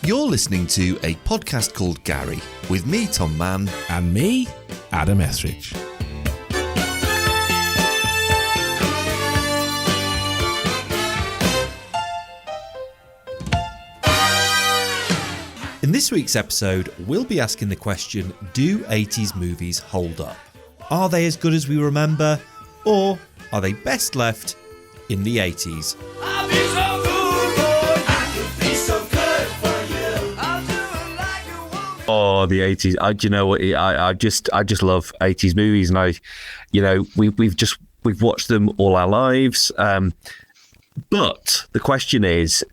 You're listening to a podcast called Gary, with me, Tom Mann. And me, Adam Etheridge. In this week's episode, we'll be asking the question, do 80s movies hold up? Are they as good as we remember, or are they best left in the 80s? Oh, the 80s! Do you know what? I just love 80s movies, and we've watched them all our lives. But the question is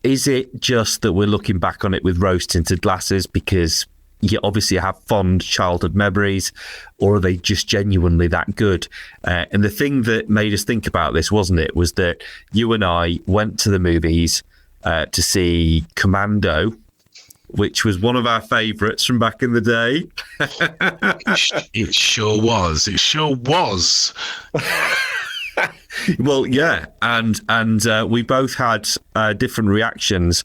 it just that we're looking back on it with rose-tinted glasses because you obviously have fond childhood memories, or are they just genuinely that good? And the thing that made us think about this, wasn't it, was that you and I went to the movies to see Commando, which was one of our favourites from back in the day. It sure was. It sure was. Well, yeah, and we both had different reactions.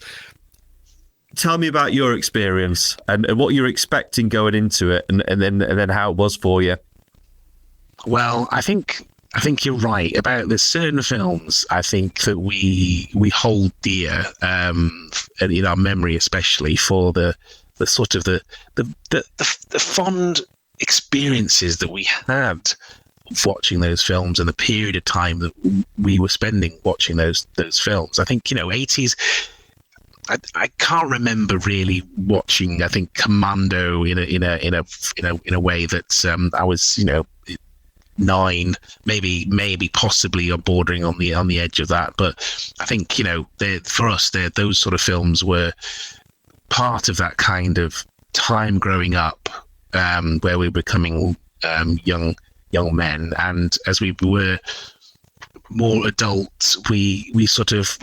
Tell me about your experience and what you're expecting going into it, and then how it was for you. Well, I think you're right about the certain films. I think that we hold dear, in our memory, especially for the sort of the fond experiences that we had watching those films and the period of time that we were spending watching those films. I think 80s. I can't remember really watching. I think Commando in a way that I was 9, maybe possibly bordering on the edge of that. But I think for us, those sort of films were part of that kind of time growing up, where we were becoming young men, and as we were more adult, we sort of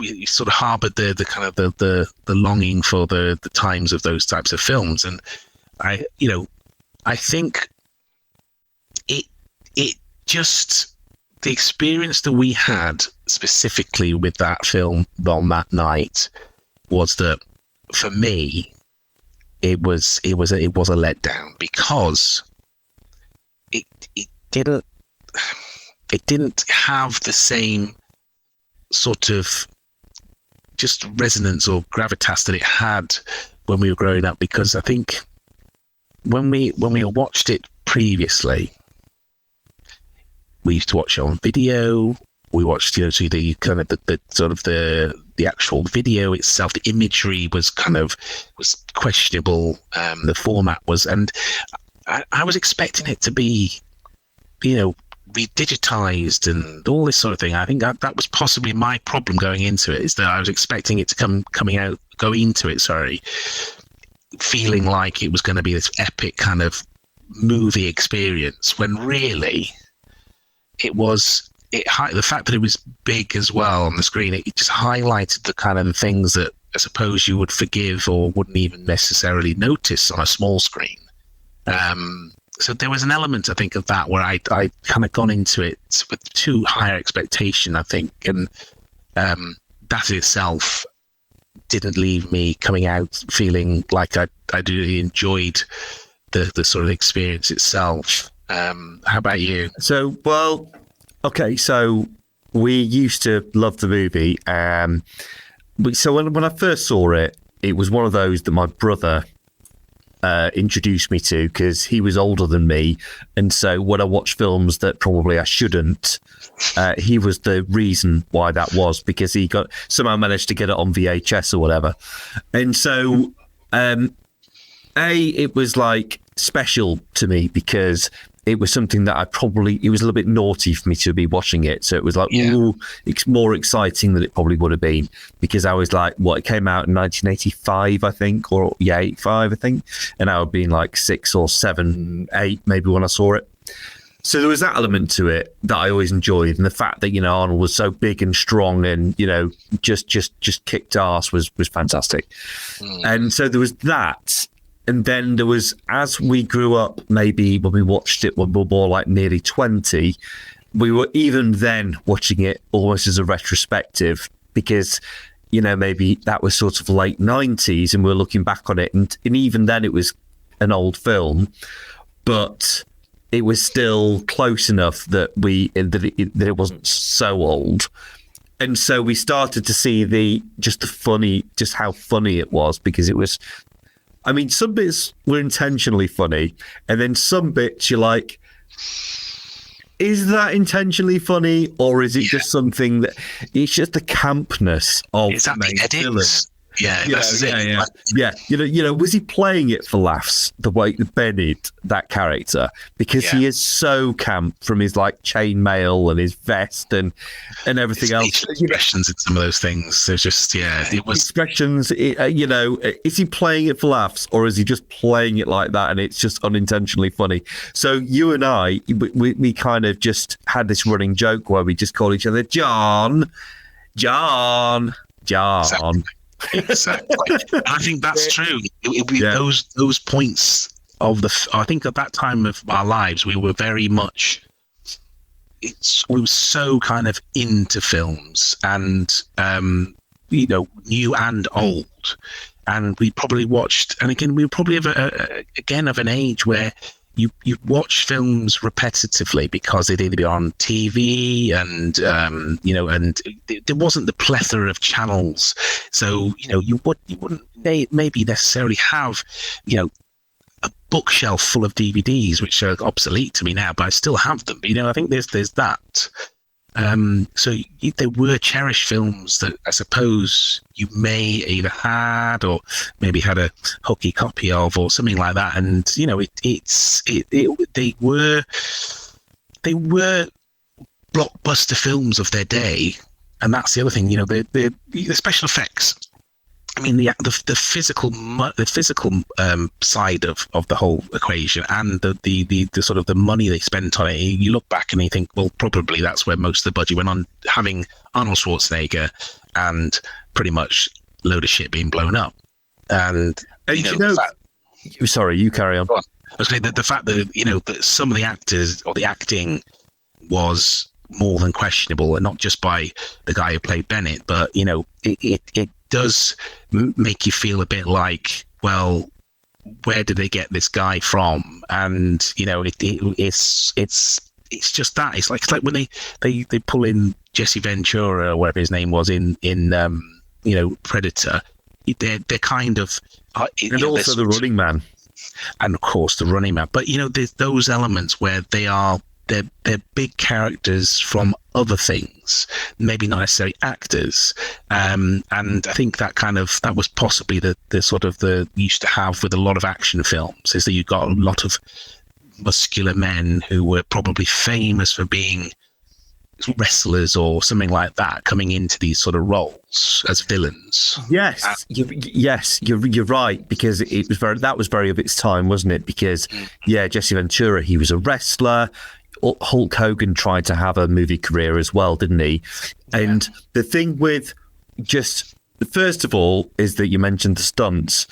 harbored the kind of the longing for the times of those types of films. And I think it just, the experience that we had specifically with that film on that night was that, for me, it was a letdown, because it didn't have the same sort of just resonance or gravitas that it had when we were growing up. Because I think when we watched it previously, we used to watch it on video. We watched, the kind of the sort of the actual video itself. The imagery was questionable. The format was, and I was expecting it to be, redigitized and all this sort of thing. I think that was possibly my problem going into it, is that I was expecting it to go into it, feeling like it was going to be this epic kind of movie experience, when really the fact that it was big as well on the screen, it just highlighted the kind of things that I suppose you would forgive or wouldn't even necessarily notice on a small screen. So there was an element, I think, of that where I kind of gone into it with too higher expectation, I think, and that itself didn't leave me coming out feeling like I really enjoyed the sort of experience itself. How about you? So we used to love the movie. So when I first saw it, it was one of those that my brother introduced me to, because he was older than me, and so when I watched films that probably I shouldn't, he was the reason why that was, because he somehow managed to get it on VHS or whatever. And so it was like special to me, because it was something that it was a little bit naughty for me to be watching it. So it was like, ooh, it's more exciting than it probably would have been, because I was like, it came out in 1985, I think, or 85, I think. And I would be like 6 or 7, 8, maybe, when I saw it. So there was that element to it that I always enjoyed. And the fact that, Arnold was so big and strong and, just kicked ass was fantastic. And so there was that. And then there was, as we grew up, maybe when we watched it when we were more like nearly 20, we were even then watching it almost as a retrospective, because maybe that was sort of late 90s and we're looking back on it, and even then it was an old film, but it was still close enough that it wasn't so old. And so we started to see just how funny it was, because it was, I mean, some bits were intentionally funny, and then some bits you're like, is that intentionally funny, or is it just something that it's just the campness of is that the main the villain? edits? Yeah, that's it. Yeah. Was he playing it for laughs? The way Bennett, that character, because he is so camp, from his like chainmail and his vest and everything else. Expressions in some of those things. There's just it was expressions. Is he playing it for laughs, or is he just playing it like that and it's just unintentionally funny? So you and I, we kind of just had this running joke where we just call each other John. Exactly. I think that's true. Those points of I think at that time of our lives, we were very much. We were so kind of into films, and new and old, and we probably watched. And again, we were probably of an age where you watch films repetitively because they'd either be on TV and and there wasn't the plethora of channels, so you wouldn't maybe necessarily have a bookshelf full of DVDs, which are obsolete to me now, but I still have them. I think there's that. So there were cherished films that I suppose you may either had or maybe had a hooky copy of or something like that, and they were blockbuster films of their day, and that's the other thing. The special effects. I mean, the physical side of the whole equation, and the sort of the money they spent on it. You look back and you think, well, probably that's where most of the budget went on, having Arnold Schwarzenegger and pretty much a load of shit being blown up. And sorry, you carry on. I was going to say the fact that that some of the actors or the acting was more than questionable, and not just by the guy who played Bennett, but it does make you feel a bit like, well, where did they get this guy from? And it's just that it's like when they pull in Jesse Ventura or whatever his name was in Predator. They're kind of and also the Running Man, and of course the Running Man. But there's those elements where they're big characters from other things, maybe not necessarily actors. And I think that was possibly the sort of the used to have with a lot of action films, is that you got a lot of muscular men who were probably famous for being wrestlers or something like that, coming into these sort of roles as villains. Yes, you're right, because that was very of its time, wasn't it? Because Jesse Ventura, he was a wrestler. Hulk Hogan tried to have a movie career as well, didn't he? And the thing with first of all, is that you mentioned the stunts.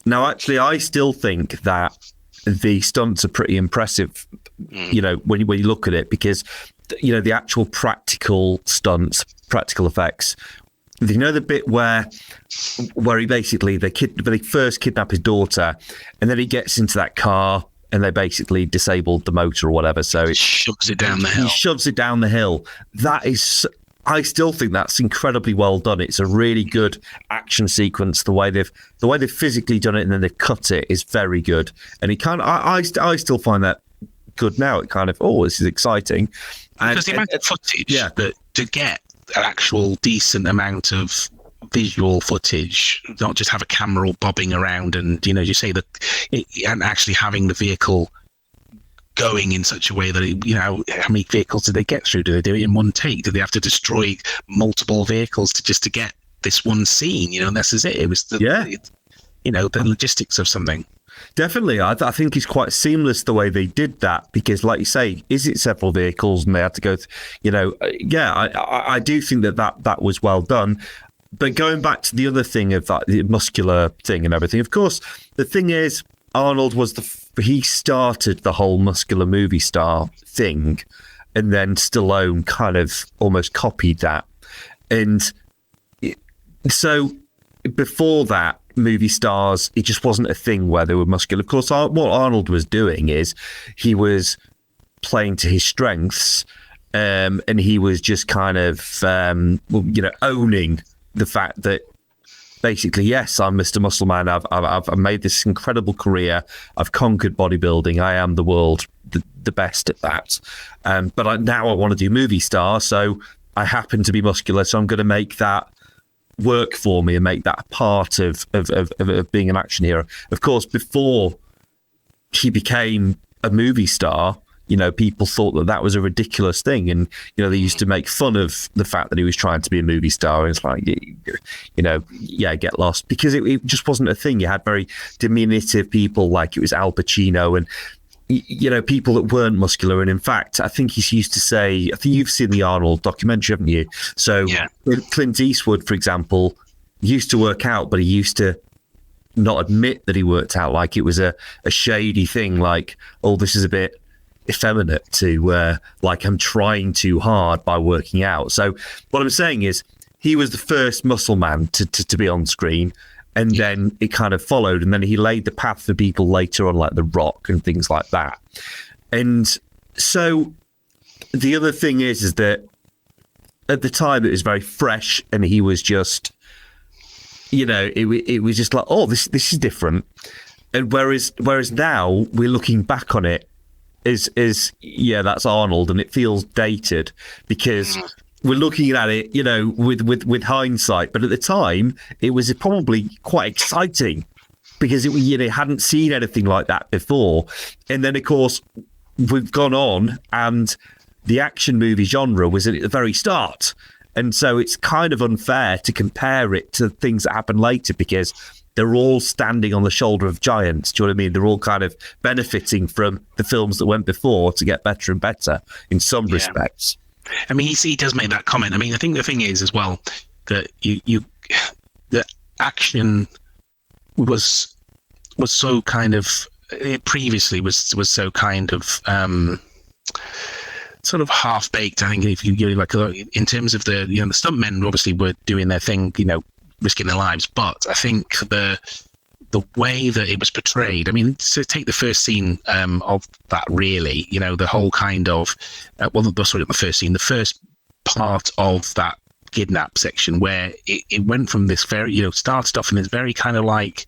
Now, actually, I still think that the stunts are pretty impressive, when you look at it, because, the actual practical stunts, practical effects. The bit where he basically, they first kidnap his daughter, and then he gets into that car, and they basically disabled the motor or whatever. So it shoves it down the hill. He shoves it down the hill. That is, I still think that's incredibly well done. It's a really good action sequence. The way they've physically done it and then they've cut it is very good. And it I still find that good now. It kind of, this is exciting. Because the amount of footage that to get an actual decent amount of visual footage, not just have a camera all bobbing around, and you say that, and actually having the vehicle going in such a way that how many vehicles did they get through? Do they do it in one take? Do they have to destroy multiple vehicles to get this one scene? And this is it. It was the logistics of something. Definitely. I think it's quite seamless the way they did that, because like you say, is it several vehicles and they had to go I do think that was well done. But going back to the other thing of that, the muscular thing and everything, of course, the thing is, Arnold was he started the whole muscular movie star thing, and then Stallone kind of almost copied that. And So before that, movie stars, it just wasn't a thing where they were muscular. Of course, what Arnold was doing is he was playing to his strengths, and he was just kind of, owning the fact that basically, yes, I'm Mr. Muscleman. I've made this incredible career. I've conquered bodybuilding. I am the world, the best at that. But now I want to do movie star, so I happen to be muscular, so I'm going to make that work for me and make that part of being an action hero. Of course, before he became a movie star, people thought that was a ridiculous thing, and they used to make fun of the fact that he was trying to be a movie star. And it's like, get lost, because it just wasn't a thing. You had very diminutive people, like it was Al Pacino, and people that weren't muscular. And in fact, I think he used to say, I think you've seen the Arnold documentary, haven't you? So Clint Eastwood, for example, used to work out, but he used to not admit that he worked out, like it was a shady thing, like, oh, this is a bit effeminate to like I'm trying too hard by working out. So what I'm saying is he was the first muscle man to be on screen, and then it kind of followed, and then he laid the path for people later on, like The Rock and things like that. And so the other thing is that at the time it was very fresh, and he was just, it was just like, oh, this is different. And whereas now we're looking back on it is that's Arnold, and it feels dated because we're looking at it, with hindsight. But at the time, it was probably quite exciting because it hadn't seen anything like that before. And then, of course, we've gone on, and the action movie genre was at the very start. And so it's kind of unfair to compare it to things that happen later, because they're all standing on the shoulder of giants. Do you know what I mean? They're all kind of benefiting from the films that went before to get better and better in some respects. I mean, he does make that comment. I mean, I think the thing is as well that the action was so kind of, it previously was so kind of sort of half baked. I think if you like, in terms of the the stuntmen obviously were doing their thing, risking their lives, but I think the way that it was portrayed, I mean, to take the first scene of that, really, the whole kind of not the first scene, the first part of that kidnap section, where it went from this very, started off in this very kind of like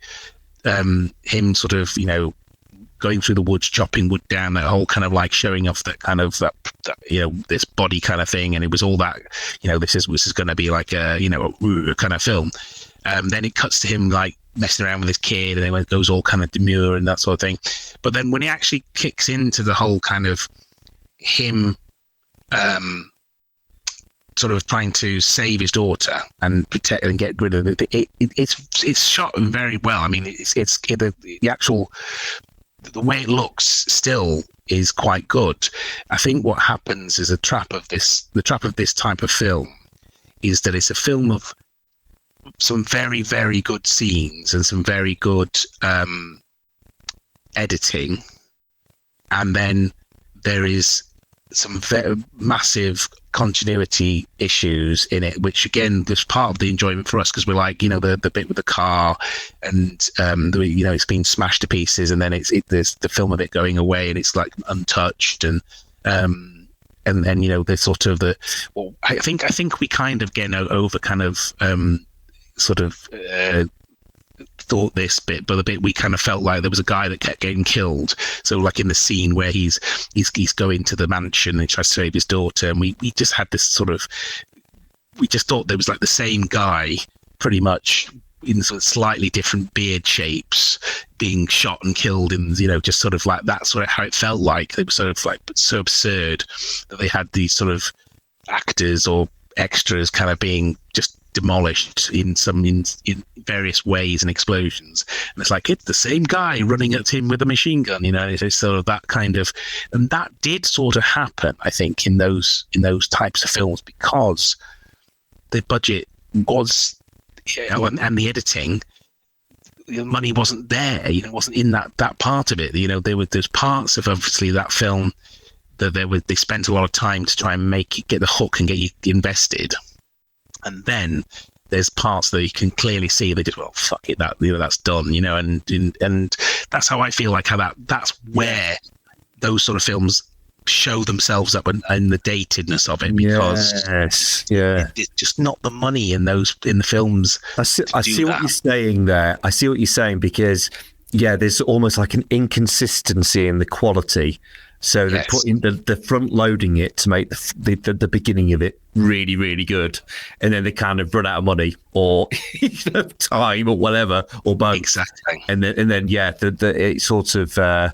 him sort of, going through the woods, chopping wood down, that whole kind of like showing off that kind of that this body kind of thing, and it was all that, this is going to be like a a kind of film. Then it cuts to him like messing around with his kid, and then it goes all kind of demure and that sort of thing. But then when he actually kicks into the whole kind of him sort of trying to save his daughter and protect and get rid of it, it's shot very well. I mean, the actual, the way it looks still is quite good. I think what happens is the trap of this type of film is that it's a film of some very, very good scenes and some very good editing, and then there is some very massive continuity issues in it, which again is part of the enjoyment for us, because we're like, the bit with the car, and it's been smashed to pieces, and then there's the film of it going away, and it's like untouched, and then the sort of I think we kind of get over kind of thought this bit, but the bit we kind of felt like there was a guy that kept getting killed. So like in the scene where he's going to the mansion and he tries to save his daughter, and we just had this sort of, we just thought there was like the same guy pretty much in sort of slightly different beard shapes being shot and killed, and just sort of like that's sort of how it felt like. It was sort of like so absurd that they had these sort of actors or extras kind of being just demolished in various ways and explosions, and it's like it's the same guy running at him with a machine gun, it's sort of that kind of, and that did sort of happen, I think, in those types of films, because the budget was, and the editing, the money wasn't there, wasn't in that part of it. There's parts of obviously that film that they spent a lot of time to try and get the hook and get you invested. And then there's parts that you can clearly see they just, well, fuck it, that's done, and that's how I feel like that's where those sort of films show themselves up and the datedness of it, because it's just not the money in the films. I see what you're saying there. I see what you're saying, because there's almost like an inconsistency in the quality. So they put in the front loading it to make the beginning of it really, really good, and then they kind of run out of money or time or whatever, or both. Exactly. And then it sort of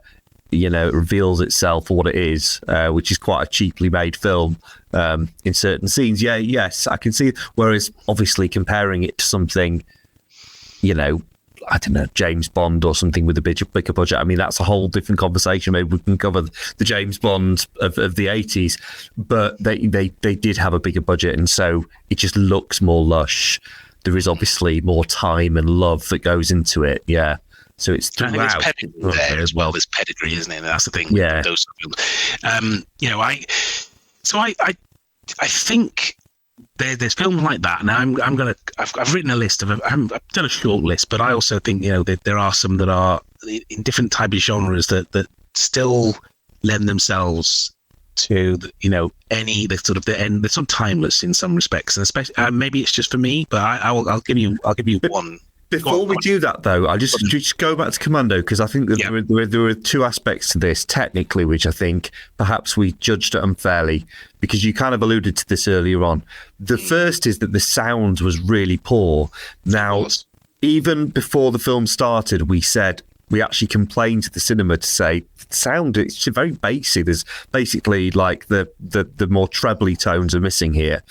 reveals itself for what it is, which is quite a cheaply made film in certain scenes. Yes, I can see it. Whereas obviously comparing it to something, I don't know, James Bond or something with a bigger budget. I mean, that's a whole different conversation. Maybe we can cover the James Bond of the 80s, but they did have a bigger budget, and so it just looks more lush. There is obviously more time and love that goes into it. Yeah. So it's throughout. I think there's pedigree there as well. There's pedigree, isn't it? That's the thing with those films. I think there's films like that. Now I've written a list of. I've done a short list, but I also think there are some that are in different type of genres that still lend themselves to they're sort of timeless in some respects, and especially maybe it's just for me, but I'll give you one. Before we do that, though, I just go back to Commando, because I think that there were two aspects to this technically, which I think perhaps we judged it unfairly, because you kind of alluded to this earlier on. The first is that the sound was really poor. Now, even before the film started, we actually complained to the cinema to say sound, it's very basic. There's basically like the more trebly tones are missing here.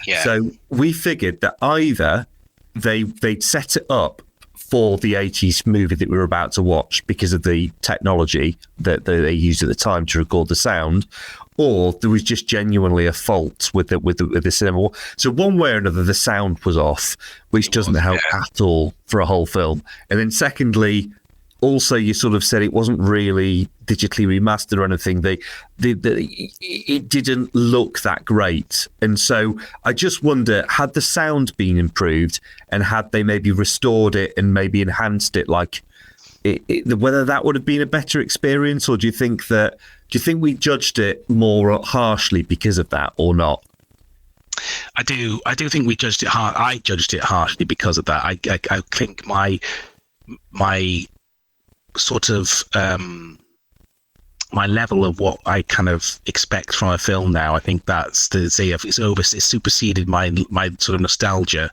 Yeah. So we figured that either they'd set it up for the 80s movie that we were about to watch because of the technology that they used at the time to record the sound, or there was just genuinely a fault with the cinema. So one way or another, the sound was off, which doesn't help at all for a whole film. And then secondly, also, you sort of said it wasn't really digitally remastered or anything. It didn't look that great. And so I just wonder, had the sound been improved and had they maybe restored it and maybe enhanced it, whether that would have been a better experience, or do you think we judged it more harshly because of that, or not? I do think we judged it hard. I judged it harshly because of that. I think my sort of my level of what I kind of expect from a film now, I think that's it's superseded my sort of nostalgia,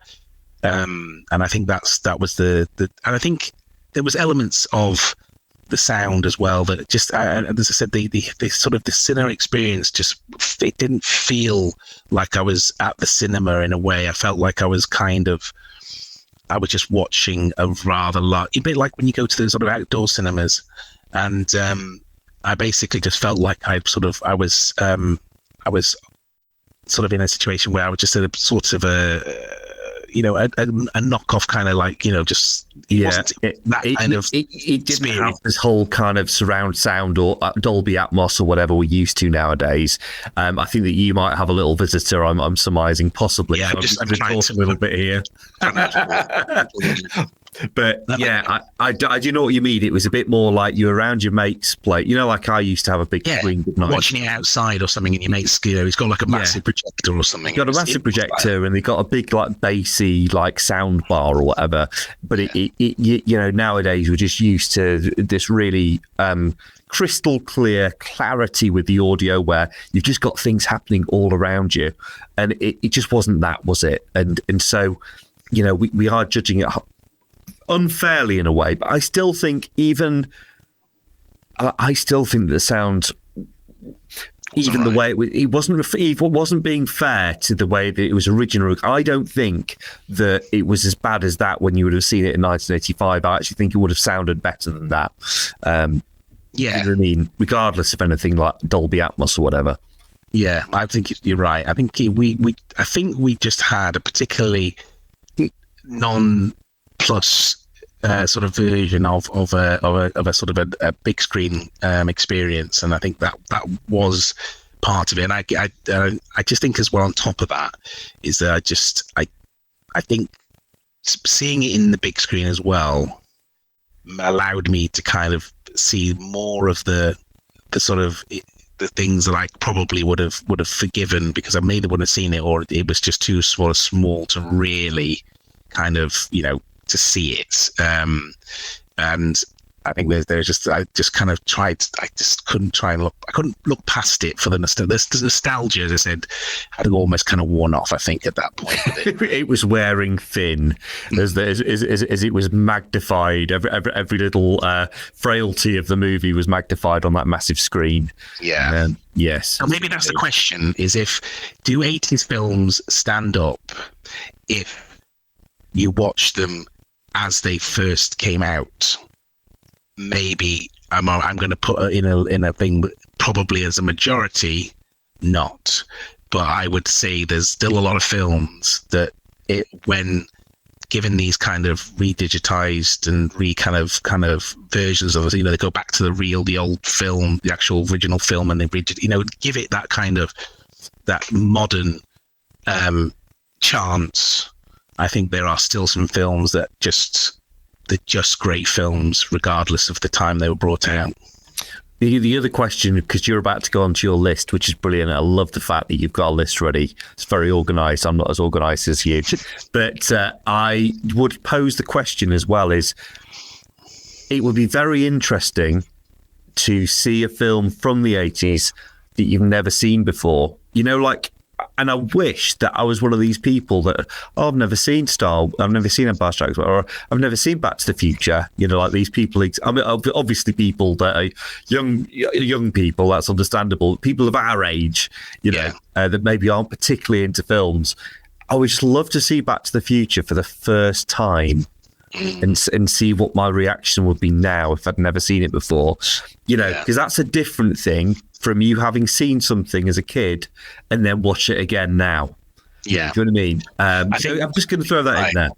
and I think that was the and I think there was elements of the sound as well that just as I said, the sort of the cinema experience it didn't feel like I was at the cinema in a way. I felt like I was just watching a bit like when you go to the sort of outdoor cinemas, and I basically just felt like I was sort of in a situation where I was just at a sort of a knockoff kind of it didn't have this whole kind of surround sound or Dolby Atmos or whatever we're used to nowadays. I think that you might have a little visitor. I'm surmising, possibly. Yeah, I'm trying a little bit here. But I do know what you mean. It was a bit more like you're around your mate's plate. Like I used to have a big screen at night. Watching it outside or something, and your mate's, he's got like a massive projector or something. He's got a massive projector, and they got a big like bassy like sound bar or whatever. But it nowadays we're just used to this really crystal clear clarity with the audio, where you've just got things happening all around you, and it just wasn't that, was it? And so we are judging it unfairly in a way, but I still think the sound, even the way it wasn't being fair to the way that it was original. I don't think that it was as bad as that when you would have seen it in 1985. I actually think it would have sounded better than that. You know what I mean? Regardless of anything like Dolby Atmos or whatever. Yeah, I think you're right. I think we just had a particularly non-plus sort of version of a sort of a big screen experience, and I think that was part of it. And I just think as well, on top of that, is that I think seeing it in the big screen as well allowed me to kind of see more of the sort of the things that I probably would have forgiven because I maybe wouldn't have seen it, or it was just too sort of small to really kind of, you know, to see it. And I think there's just, I just kind of tried, I just couldn't look past it for the nostalgia, as I said, had almost kind of worn off, I think, at that point. It was wearing thin as it was magnified. Every little frailty of the movie was magnified on that massive screen. Yeah. Yes. So maybe that's the question, is do 80s films stand up if you watch them as they first came out? Maybe I'm going to put in a thing, probably as a majority, not. But I would say there's still a lot of films that when given these kind of redigitized and kind of versions of it, you know, they go back to the old film, the actual original film, and they give it that kind of that modern chance. I think there are still some films that they're just great films, regardless of the time they were brought out. The other question, because you're about to go onto your list, which is brilliant. I love the fact that you've got a list ready. It's very organised. I'm not as organised as you. But I would pose the question as well, is it would be very interesting to see a film from the 80s that you've never seen before. You know, like, and I wish that I was one of these people that, I've never seen I've never seen Empire Strikes Back, or I've never seen Back to the Future. You know, like these people, I mean, obviously people that are young people, that's understandable. People of our age, you know, that maybe aren't particularly into films. I would just love to see Back to the Future for the first time and see what my reaction would be now if I'd never seen it before. You know, because that's a different thing from you having seen something as a kid and then watch it again now. Yeah. Do you know what I mean? I'm just going to throw that in there.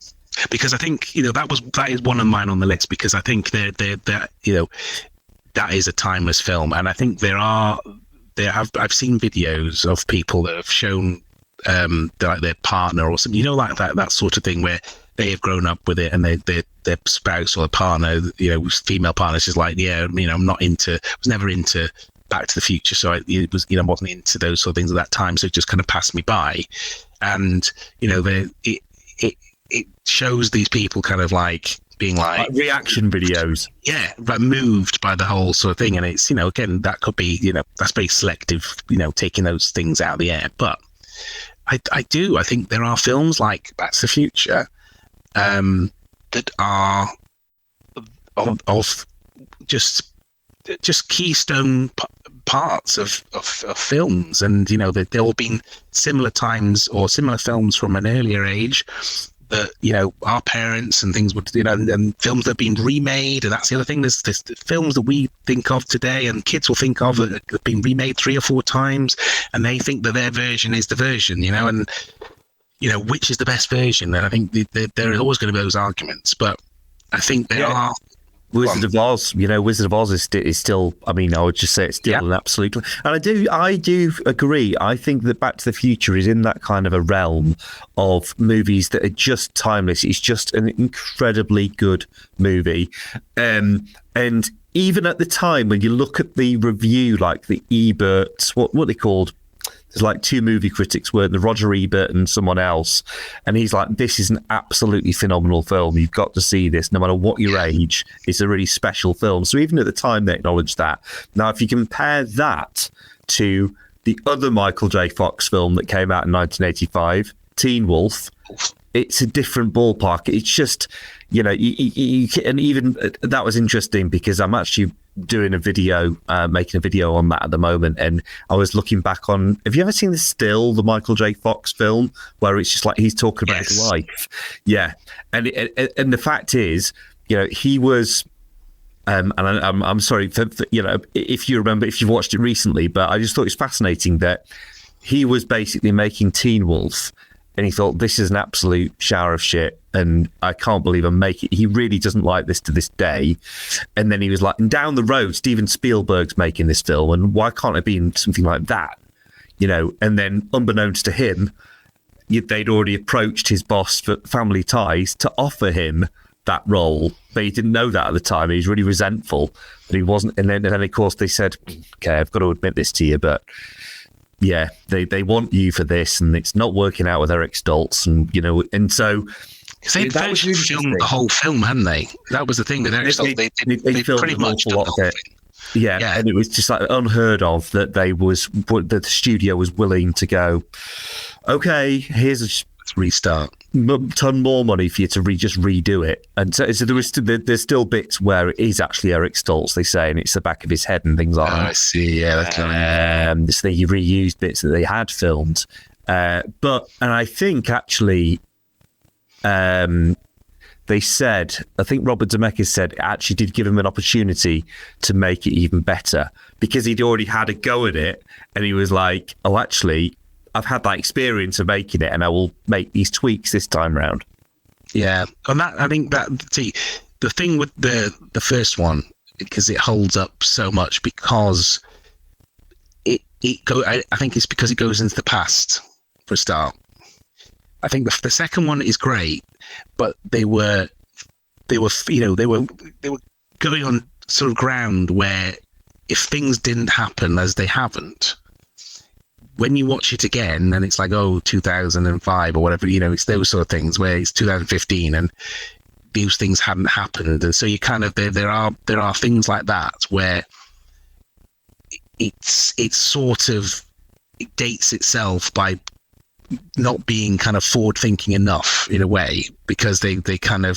Because I think, you know, that is one of mine on the list, because I think that you know, that is a timeless film. And I think I've seen videos of people that have shown like their partner or something, you know, like that sort of thing where they have grown up with it, and their spouse or their partner, you know, female partner, is just like, yeah, you know, was never into Back to the Future, so it was, you know, wasn't into those sort of things at that time, so it just kind of passed me by. And you know, it shows these people kind of like being like reaction videos, but moved by the whole sort of thing. And it's, you know, again, that could be, you know, that's very selective, you know, taking those things out of the air. But I think there are films like Back to the Future that are of just keystone parts of films. And you know, that there have been similar times or similar films from an earlier age that, you know, our parents and things would, you know, and films that have been remade. And that's the other thing, there's films that we think of today and kids will think of that have been remade 3 or 4 times, and they think that their version is the version, you know, and you know, which is the best version. And I think there are always going to be those arguments, but I think there are. Wizard of Oz, you know, Wizard of Oz is still, I mean, I would just say it's still an absolute. And I do agree. I think that Back to the Future is in that kind of a realm of movies that are just timeless. It's just an incredibly good movie. And even at the time, when you look at the review, like the Eberts, what are they called? There's like 2 movie critics, weren't there? Roger Ebert and someone else. And he's like, this is an absolutely phenomenal film. You've got to see this. No matter what your age, it's a really special film. So even at the time, they acknowledged that. Now, if you compare that to the other Michael J. Fox film that came out in 1985, Teen Wolf, it's a different ballpark. It's just, you know, and even that was interesting because I'm actually doing a video, making a video on that at the moment, and I was looking back on, have you ever seen the Michael J. Fox film, where it's just like he's talking about his life? Yeah. And the fact is, you know, he was, and I'm sorry for, you know, if you remember, if you've watched it recently, but I just thought it was fascinating that he was basically making Teen Wolf, and he thought, this is an absolute shower of shit, and I can't believe I'm making it. He really doesn't like this to this day. And then he was like, and down the road, Steven Spielberg's making this film, and why can't it be something like that? You know, and then unbeknownst to him, they'd already approached his boss for Family Ties to offer him that role, but he didn't know that at the time. He was really resentful that he wasn't. And then of course, they said, okay, I've got to admit this to you, but yeah, they want you for this, and it's not working out with Eric Stoltz, and so. Because they'd filmed the whole film, hadn't they? That was the thing with Eric Stoltz. They filmed pretty much a lot of it. Yeah, and it was just like unheard of that the studio was willing to go, okay, here's a restart, ton more money for you to just redo it. And so there's still bits where it is actually Eric Stoltz, they say, and it's the back of his head and things like that. I see, yeah. That's so they reused bits that they had filmed. And I think actually... they said, I think Robert Zemeckis said it actually did give him an opportunity to make it even better, because he'd already had a go at it, and he was like, oh, actually, I've had that experience of making it, and I will make these tweaks this time round. Yeah, and that, I think that, see, the thing with the first one, because it holds up so much, because I think it's because it goes into the past, for a start. I think the second one is great, but they were going on sort of ground where if things didn't happen as they haven't, when you watch it again and it's like, 2005 or whatever, it's those sort of things where it's 2015 and those things hadn't happened, and so you kind of there are things like that where it's sort of, it dates itself by not being kind of forward thinking enough in a way, because they not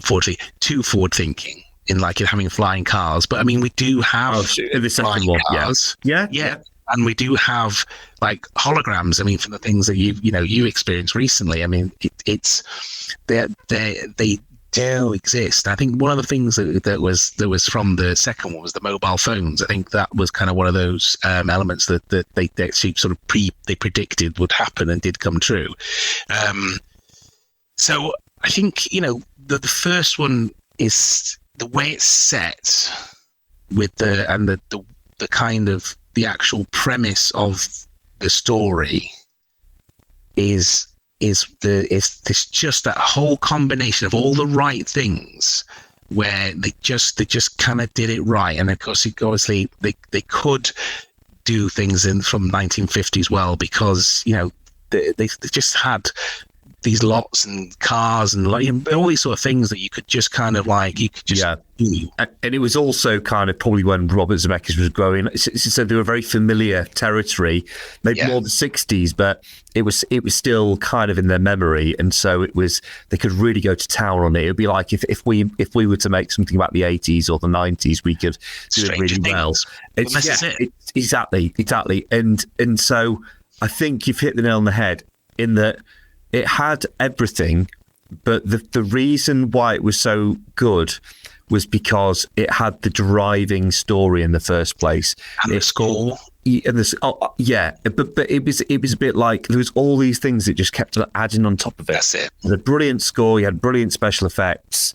forward thinking, too forward thinking in like having flying cars. But I mean, we do have flying cars. Yeah. And we do have like holograms. I mean, from the things that you experienced recently. I mean, they do exist. I think one of the things that was from the second one was the mobile phones. I think that was kind of one of those elements that they actually sort of they predicted would happen and did come true. So I think the first one is the way it's set with the kind of the actual premise of the story is just that whole combination of all the right things where they just kind of did it right. And of course, obviously they could do things from 1950s well, because they just had these lots and cars and all these sort of things that you could just kind of do. And it was also kind of probably when Robert Zemeckis was growing, so they were very familiar territory, maybe more the 60s, but it was still kind of in their memory, and so they could really go to town on it. It would be like if we were to make something about the 80s or the 90s, we could do it really well. Exactly. And so I think you've hit the nail on the head in that it had everything, but the reason why it was so good was because it had the driving story in the first place. And the score. But it was a bit like there was all these things that just kept adding on top of it. That's it. The brilliant score, you had brilliant special effects,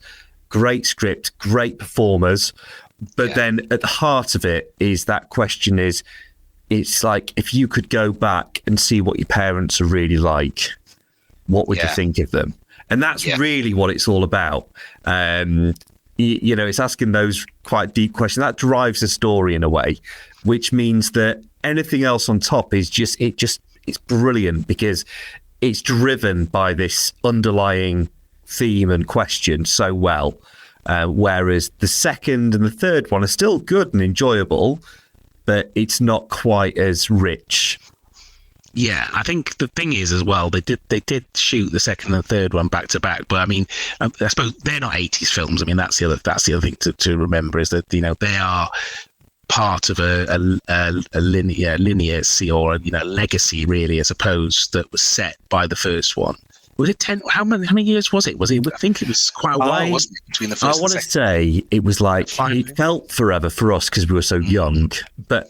great script, great performers, but then at the heart of it is that question it's like, if you could go back and see what your parents are really like, what would you think of them? And that's really what it's all about. It's asking those quite deep questions. That drives the story in a way, which means that anything else on top is it's brilliant, because it's driven by this underlying theme and question so well. Whereas the second and the third one are still good and enjoyable, but it's not quite as rich. Yeah, I think the thing is as well, they did shoot the second and third one back to back, but I mean, I suppose they're not 80s films. I mean, that's the other thing to remember, is that they are part of a linear or legacy, really, I suppose, that was set by the first one. Was it 10? How many years was it? I think it was quite a while, wasn't it, between the first and second? I want to say it was like, it felt forever for us because we were so young, but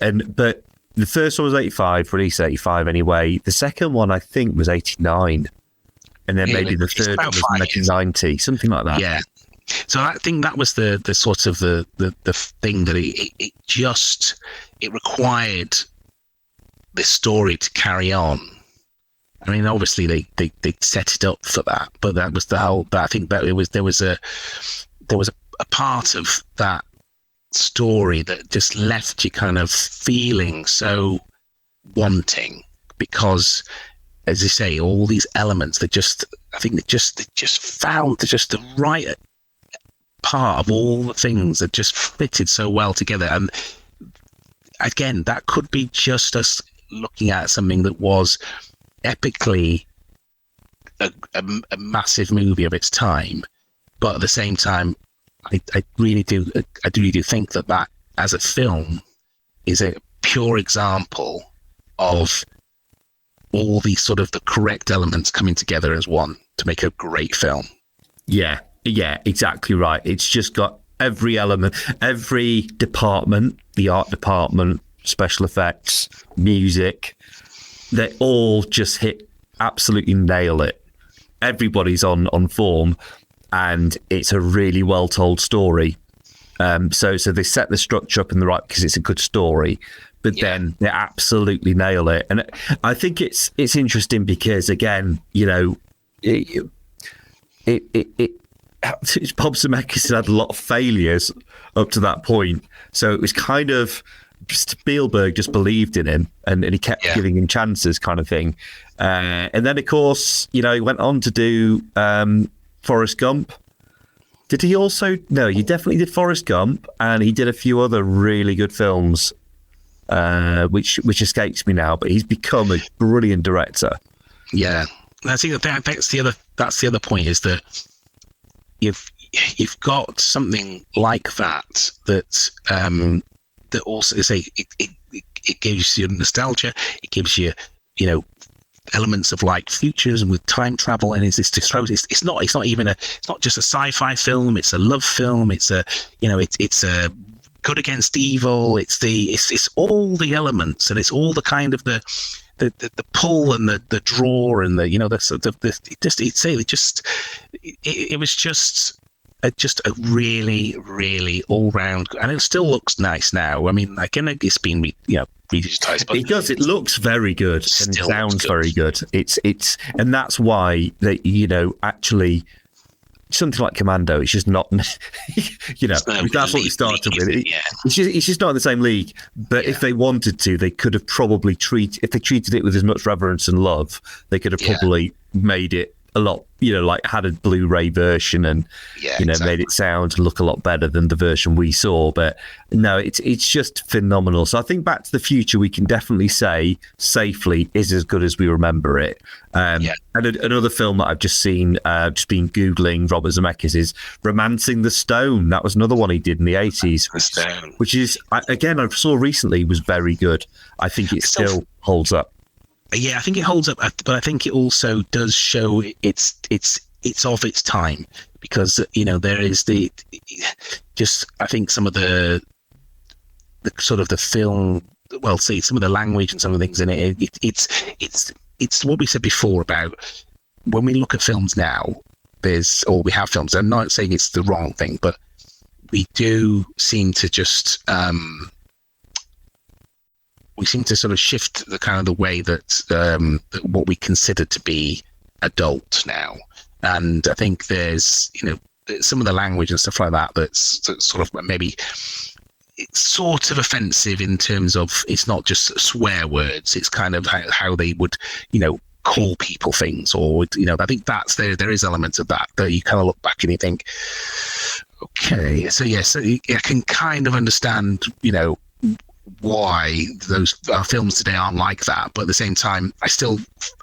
the first one was 85, released 85 anyway. The second one, I think, was 89. And then maybe the third one was 1990, something like that. Yeah. So I think that was the sort of the thing that it required this story to carry on. I mean, obviously they set it up for that, but that was the whole. But I think that there was a part of that story that just left you kind of feeling so wanting, because, as you say, all these elements they just found just the right part of all the things that just fitted so well together. And again, that could be just us looking at something that was epically a massive movie of its time, but at the same time, I really do think that as a film is a pure example of all these sort of the correct elements coming together as one to make a great film. Yeah, exactly right. It's just got every element, every department, the art department, special effects, music, they all just absolutely nail it. Everybody's on form, and it's a really well told story. So they set the structure up in the right, because it's a good story, but then they absolutely nail it. And I think it's interesting because, again, you know, Bob Zemeckis had a lot of failures up to that point, so it was kind of Spielberg just believed in him, and he kept giving him chances, kind of thing. And then, of course, you know, he went on to do Forrest Gump. Did he also? No, he definitely did Forrest Gump, and he did a few other really good films, which escapes me now. But he's become a brilliant director. Yeah, I think that's the other point, is that you've got something like that that also it gives you nostalgia. It gives you, you know, elements of like futures and with time travel, and it's not just a sci-fi film. It's a love film. It's a it's a good against evil. It's all the elements, and it's all the kind of the pull and the draw and the, you know, it was just a really, really all round, and it still looks nice now. I mean, like, it's been redigitized, but it does. It looks very good and it sounds very good. It's and that's why that, you know, actually something like Commando, it's just not, you know, that's what we started with. It's just not in the same league. But if they wanted to, they could have probably if they treated it with as much reverence and love, they could have probably made it a lot, you know, like had a Blu-ray version and made it sound and look a lot better than the version we saw. But no, it's just phenomenal. So I think Back to the Future, we can definitely say safely is as good as we remember it. And another film that I've just seen, just been Googling Robert Zemeckis, is Romancing the Stone. That was another one he did in the 80s, which is, again, I saw recently, was very good. I think it still holds up. Yeah, I think it holds up, but I think it also does show it's of its time, because, you know, there is I think some of the sort of the film, well, see, some of the language and some of the things in it, it's what we said before about when we look at films now, we have films. I'm not saying it's the wrong thing, but we do seem to just we seem to sort of shift the kind of the way that what we consider to be adult now. And I think there's, you know, some of the language and stuff like that's sort of maybe it's sort of offensive in terms of it's not just swear words. It's kind of how they would, you know, call people things, or, you know, I think there is elements of that you kind of look back and you think, okay, so I can kind of understand, you know, why those films today aren't like that, but at the same time I still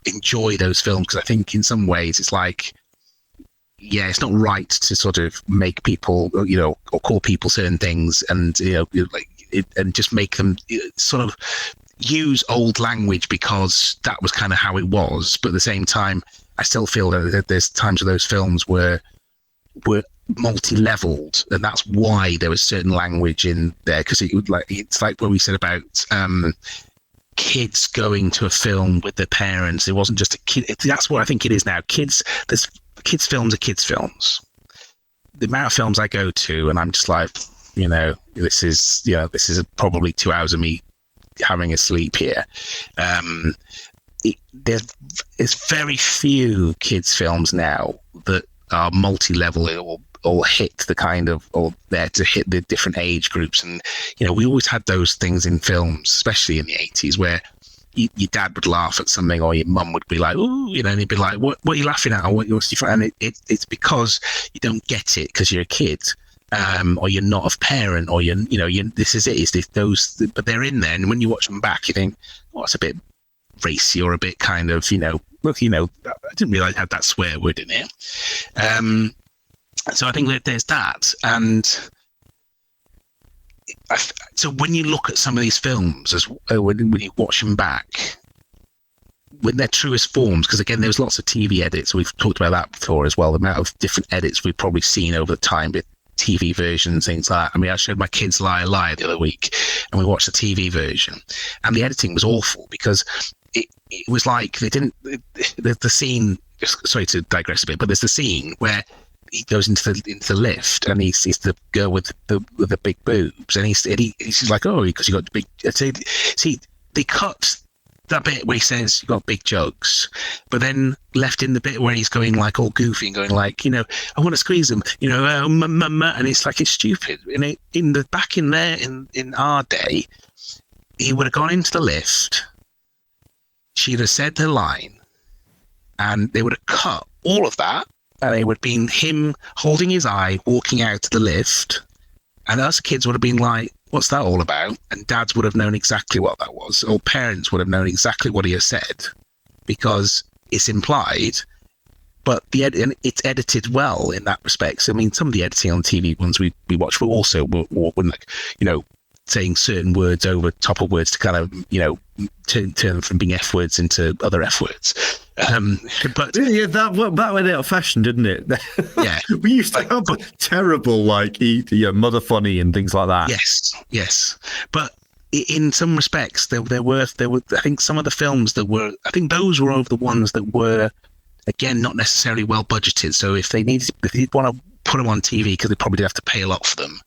enjoy those films, because I think in some ways it's like, it's not right to sort of make people, you know, or call people certain things, and, you know, like and just make them sort of use old language because that was kind of how it was. But at the same time, I still feel that there's times where those films were multi-leveled, and that's why there was certain language in there, because it's like what we said about kids going to a film with their parents. It wasn't just a kid. That's what I think it is now. Kids films are kids films. The amount of films I go to, and I'm just like, you know, this is probably 2 hours of me having a sleep here. there's very few kids films now that are multi-level or hit the kind of, or there to hit the different age groups. And we always had those things in films, especially in the 80s, where your dad would laugh at something, or your mum would be like, "Ooh," and he'd be like, "What are you laughing at?" Or "What's your?" And it's because you don't get it because you're a kid, or you're not of parent, or this is it. It's those, but they're in there, and when you watch them back, you think, "Oh, it's a bit racy," or a bit kind of, look, I didn't realize it had that swear word in it. So I think that there's that, and so when you look at some of these films, when you watch them back, when their truest forms, because again, there's lots of TV edits. We've talked about that before as well. The amount of different edits we've probably seen over the time with TV versions, things like that. I mean, I showed my kids Liar Liar the other week, and we watched the TV version, and the editing was awful because it was like they didn't. The scene. Sorry to digress a bit, but there's the scene where he goes into the lift, and he sees the girl with the big boobs, and he's like, "Oh, because you got the big." See, they cut that bit where he says you got big jugs, but then left in the bit where he's going like all goofy and going like, I want to squeeze him, and it's like, it's stupid. And back in there in our day, he would have gone into the lift, she'd have said the line, and they would have cut all of that. And it would have been him holding his eye, walking out to the lift. And us kids would have been like, "What's that all about?" And dads would have known exactly what that was. Or parents would have known exactly what he has said. Because it's implied. But and it's edited well in that respect. So, I mean, some of the editing on TV ones we watch were also, like, saying certain words over top of words to kind of, turn them from being F words into other F words. But yeah, that went out of fashion, didn't it? Yeah, we used to have terrible mother funny and things like that. Yes. But in some respects, there were. I think some of the films that were. I think those were the ones that were, again, not necessarily well budgeted. So if they want to put them on TV, because they probably did have to pay a lot for them,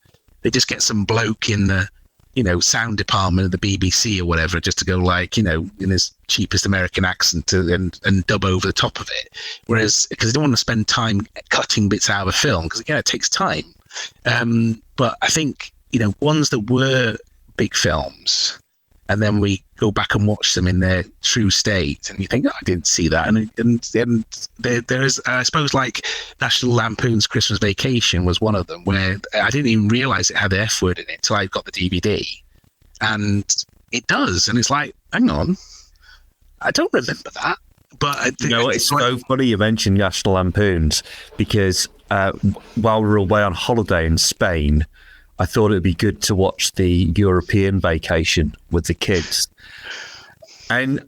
they just get some bloke in the sound department of the BBC or whatever, just to go like, in his cheapest American accent and dub over the top of it. Whereas, because they don't want to spend time cutting bits out of a film, because again, it takes time. But I think, ones that were big films, and then we go back and watch them in their true state, and you think, "Oh, I didn't see that." And there is, I suppose, like National Lampoon's Christmas Vacation was one of them, where I didn't even realise it had the F word in it until I got the DVD, and it does, and it's like, hang on, I don't remember that. But it's so funny you mentioned National Lampoon's, because while we were away on holiday in Spain, I thought it'd be good to watch the European Vacation with the kids. And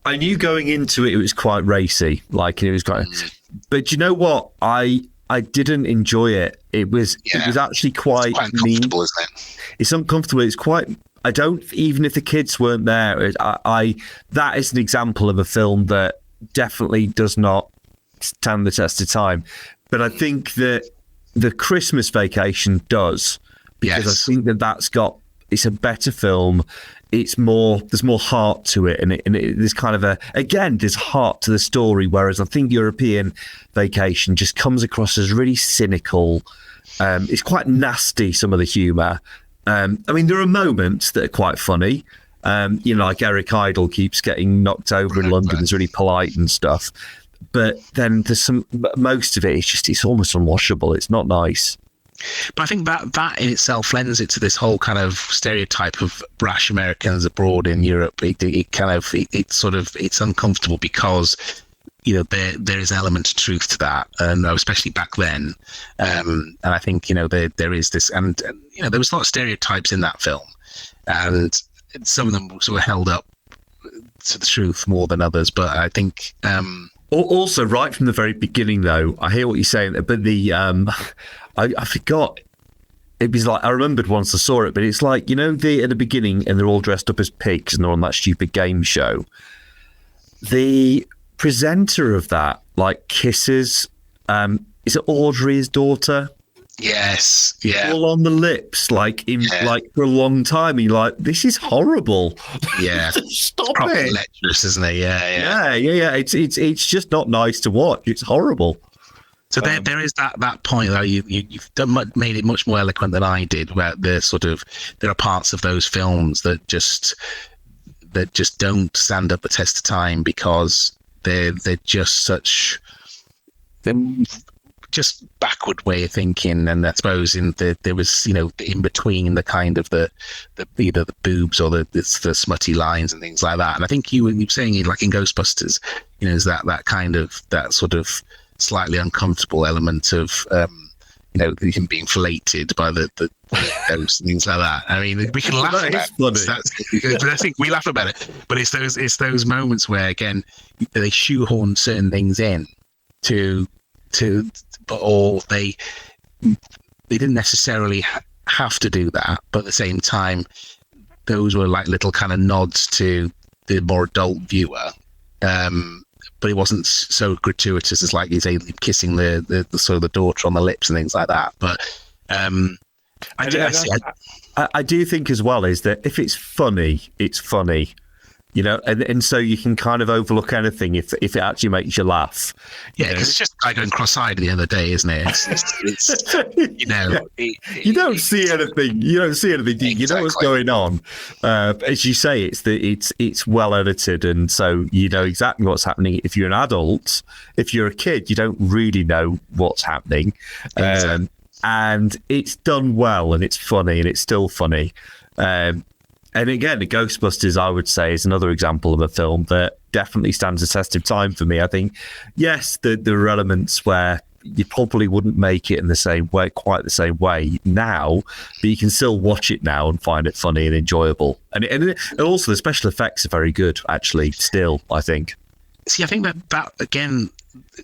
I knew going into it, it was quite racy. Like, it was quite, but you know what? I didn't enjoy it. It was actually quite uncomfortable, isn't it? It's uncomfortable. It's quite, even if the kids weren't there, that is an example of a film that definitely does not stand the test of time. But I think that the Christmas Vacation does, because I think it's a better film. There's more heart to it, and there's kind of there's heart to the story. Whereas I think European Vacation just comes across as really cynical. It's quite nasty, some of the humour. I mean, there are moments that are quite funny. Like Eric Idle keeps getting knocked over in London. It's really polite and stuff. But then there's most of it is it's almost unwatchable. It's not nice. But I think that in itself lends it to this whole kind of stereotype of brash Americans abroad in Europe. It's uncomfortable because, there is an element of truth to that, and especially back then. And I think, there is this, and there was a lot of stereotypes in that film, and some of them were sort of held up to the truth more than others. But I think, also, right from the very beginning, though, I hear what you're saying, but I forgot. It was like, I remembered once I saw it, but it's like, at the beginning, and they're all dressed up as pigs, and they're on that stupid game show. The presenter of that, kisses, is it Audrey's daughter? Yes, yeah, all on the lips, like for a long time. And you're like, this is horrible. yeah. Stop Proper it. lecherous, isn't it? Yeah. It's just not nice to watch. It's horrible. So there is that point though. You've made it much more eloquent than I did. Where there are parts of those films that just don't stand up the test of time because they're just such. They're just backward way of thinking, and I suppose there was in between the kind of the either the boobs or the smutty lines and things like that. And I think you were saying it like in Ghostbusters, is that kind of that sort of slightly uncomfortable element of him being filleted by the ghosts and things like that. I mean, we can laugh about it. But I think we laugh about it. But it's those moments where again they shoehorn certain things in or they didn't necessarily have to do that, but at the same time those were like little kind of nods to the more adult viewer, but it wasn't so gratuitous as like you say kissing the sort of the daughter on the lips and things like that. But I do think as well is that if it's funny, it's funny. And so you can kind of overlook anything if it actually makes you laugh. Yeah, because it's just a guy going cross-eyed at the end of the day, isn't it? You don't see anything. You don't see anything. Exactly. You know what's going on. As you say, it's well edited, and so you know exactly what's happening. If you're an adult, if you're a kid, you don't really know what's happening. Exactly. And it's done well, and it's funny, and it's still funny. And again, the Ghostbusters, I would say, is another example of a film that definitely stands the test of time for me. I think, yes, there are elements where you probably wouldn't make it in the same way, quite the same way now, but you can still watch it now and find it funny and enjoyable. And also the special effects are very good, actually, still, I think. See, I think that again,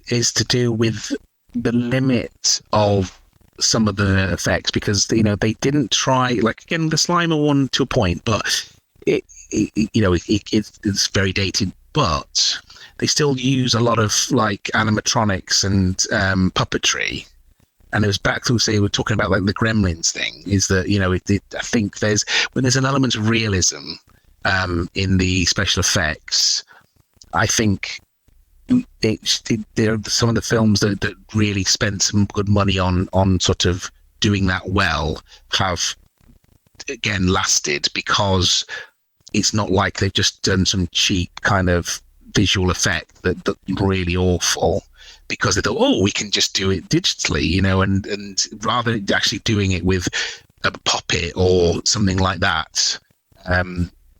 is to do with the limit of some of the effects, because they didn't try, like again the Slimer one to a point, but it's very dated, but they still use a lot of like animatronics and puppetry. And it was back to say we were talking about like the Gremlins thing, is that I think there's an element of realism in the special effects. I think there are some of the films that really spent some good money on sort of doing that well have again lasted, because it's not like they've just done some cheap kind of visual effect that really awful because they thought, we can just do it digitally, and rather actually doing it with a puppet or something like that.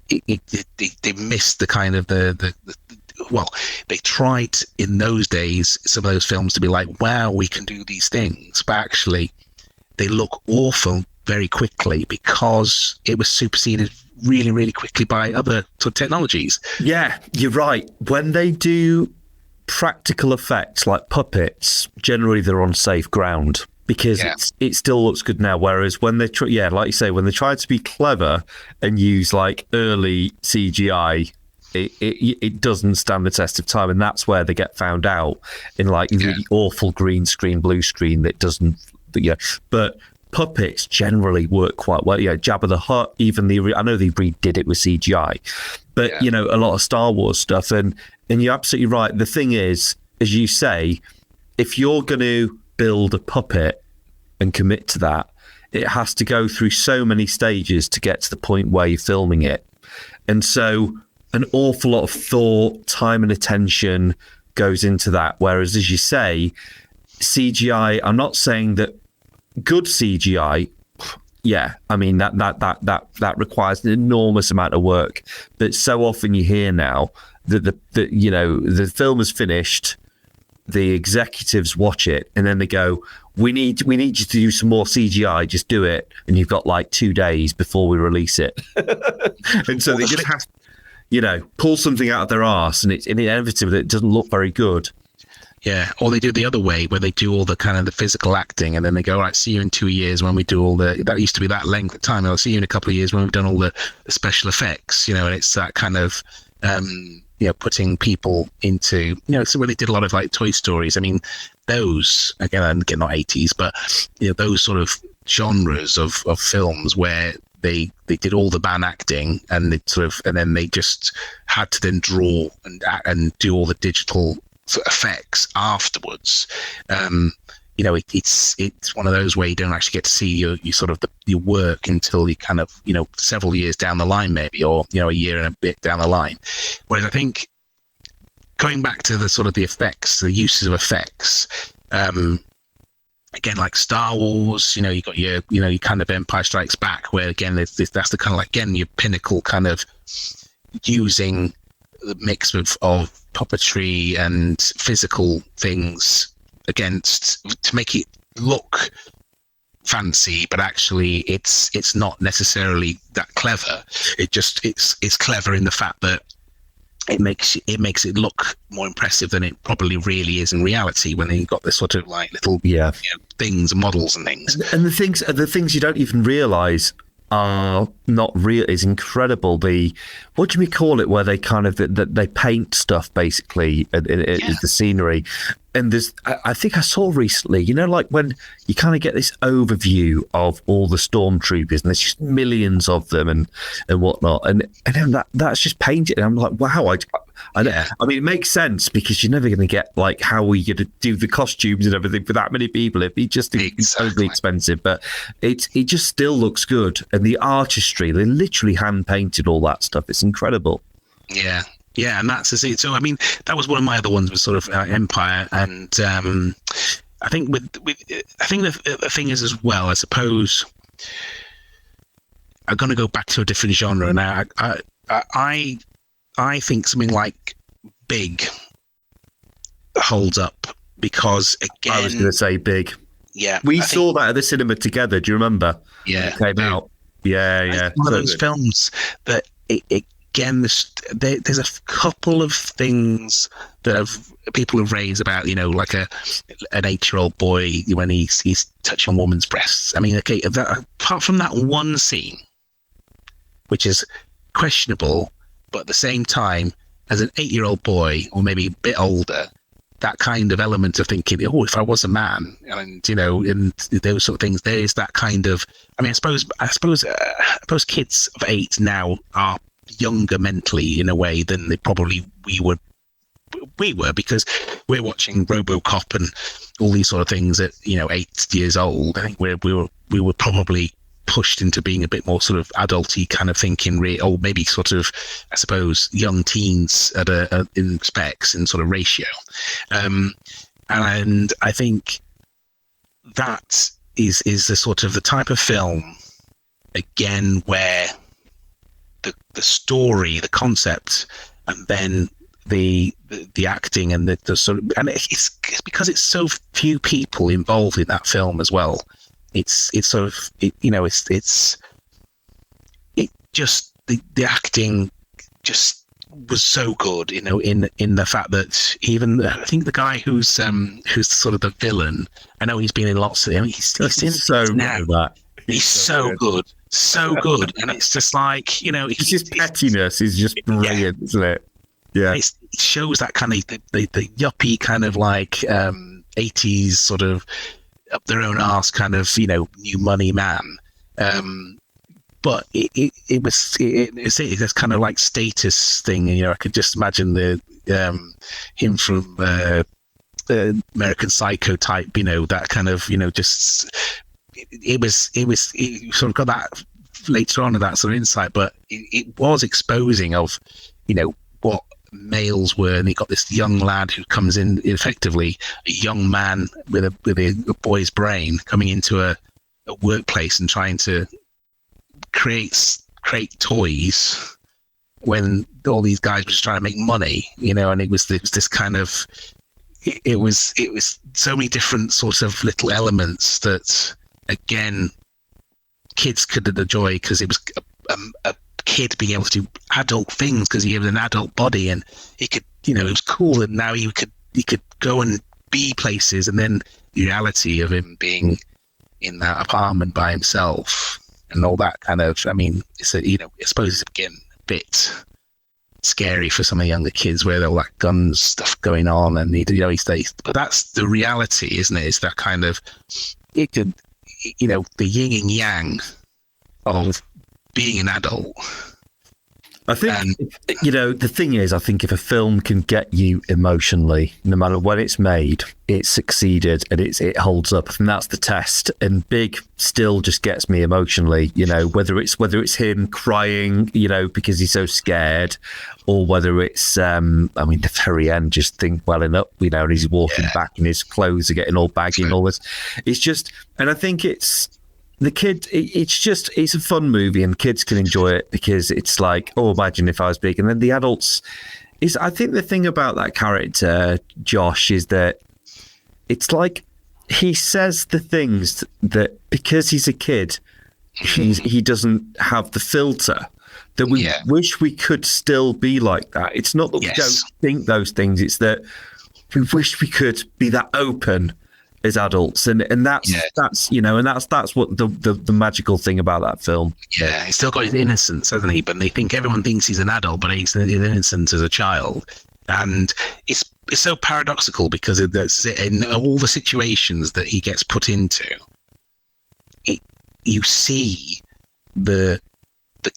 They missed the kind of well, they tried in those days, some of those films, to be like, wow, we can do these things, but actually they look awful very quickly because it was superseded really, really quickly by other sort of technologies. Yeah, you're right. When they do practical effects like puppets, generally they're on safe ground because it still looks good now. Whereas when they try, like you say, when they try to be clever and use like early CGI, it doesn't stand the test of time, and that's where they get found out in like really awful green screen, blue screen that doesn't. But puppets generally work quite well. Jabba the Hutt, even I know they redid it with CGI, but a lot of Star Wars stuff, and you're absolutely right. The thing is, as you say, if you're going to build a puppet and commit to that, it has to go through so many stages to get to the point where you're filming it, and so an awful lot of thought, time and attention goes into that. Whereas, as you say, CGI, I'm not saying that good CGI, I mean, that requires an enormous amount of work. But so often you hear now that the film is finished, the executives watch it, and then they go, we need you to do some more CGI, just do it. And you've got like 2 days before we release it. And so they just have to, pull something out of their arse, and it's inevitable that it doesn't look very good. Yeah, or they do it the other way, where they do all the kind of the physical acting, and then they go, all right, see you in 2 years when we do all that used to be that length of time. I'll see you in a couple of years when we've done all the special effects, and it's that kind of putting people into, so when they did a lot of like Toy Stories, I mean, those, again, not 80s, but, those sort of genres of films where they did all the bad acting and then they just had to then draw and do all the digital effects afterwards. It's one of those where you don't actually get to see your work until you kind of, several years down the line, maybe, or, a year and a bit down the line. Whereas I think going back to the sort of the effects, the uses of effects, again, like Star Wars, you got your kind of Empire Strikes Back, where again, that's the kind of like, again, your pinnacle kind of using the mix of puppetry and physical things to make it look fancy, but actually it's not necessarily that clever. It's clever in the fact that it makes it look more impressive than it probably really is in reality, when you've got this sort of like little things and models and things. And the things you don't even realise are not real is incredible. What do we call it, where they kind of they paint stuff basically in the scenery. And I think I saw recently, like when you kind of get this overview of all the stormtroopers, and there's just millions of them and whatnot, and then that's just painted, and I'm like, wow, I mean, it makes sense, because you're never going to get like how we going to do the costumes and everything for that many people. It'd be just incredibly expensive, but it just still looks good, and the artistry, they literally hand painted all that stuff. It's incredible. Yeah. Yeah, and that's it. So, I mean, that was one of my other ones, was sort of Empire, and I think I think the thing is as well, I suppose, I'm going to go back to a different genre now. I think something like Big holds up, because again, I was going to say Big. Yeah, we saw that at the cinema together. Do you remember? Yeah, it came out. Yeah. One of those films that again, there's a couple of things that people have raised about, like an 8-year-old boy when he's touching a woman's breasts. I mean, okay, apart from that one scene, which is questionable, but at the same time, as an 8-year-old boy, or maybe a bit older, that kind of element of thinking, oh, if I was a man, and and those sort of things, there is that kind of. I mean, I suppose kids of 8 now are younger mentally in a way than they probably we were, because we're watching RoboCop and all these sort of things at 8 years old. I think we were probably pushed into being a bit more sort of adulty kind of thinking, or maybe sort of, I suppose, young teens in specs and sort of ratio, and I think that is the sort of the type of film, again, where the story, the concept, and then the acting and the sort of, and it's because it's so few people involved in that film as well. It's sort of it's just the acting just was so good, in the fact that even I think the guy who's sort of the villain, I know he's been in lots of them. He's in so now. That. He's so good. So good, and it's just like it's just pettiness is just brilliant, isn't it? Yeah, it shows that kind of the yuppie kind of like 80s sort of up their own arse kind of new money man, but it's this kind of like status thing, and I could just imagine him from American Psycho type, that kind of just. It sort of got that later on, of that sort of insight, but it was exposing of what males were, and you got this young lad who comes in, effectively a young man with a boy's brain, coming into a workplace and trying to create toys when all these guys were just trying to make money, and it was this kind of it was so many different sorts of little elements that, again, kids could enjoy, because it was a kid being able to do adult things, because he had an adult body, and he could, it was cool, and now he could go and be places, and then the reality of him being in that apartment by himself and all that kind of. I mean, it's I suppose it's again a bit scary for some of the younger kids, where all that gun stuff going on, and but that's the reality, isn't it? It's that kind of, it could, the yin and yang of being an adult. I think, the thing is, I think if a film can get you emotionally, no matter when it's made, it's succeeded and it holds up. And that's the test. And Big still just gets me emotionally, whether it's him crying, because he's so scared, or whether it's, the very end, just think welling up, and he's walking back and his clothes are getting all baggy and all this. It's just, and I think it's, the kid, it's a fun movie and kids can enjoy it because it's like, oh, imagine if I was Big. And then the adults I think the thing about that character, Josh, is that it's like he says the things that because he's a kid, he doesn't have the filter that we wish we could still be like that. It's not that we don't think those things, it's that we wish we could be that open as adults, and that's what the magical thing about that film. Yeah, he's still got his innocence, hasn't he? But everyone thinks he's an adult, but he's innocent as a child, and it's so paradoxical because in all the situations that he gets put into, you see the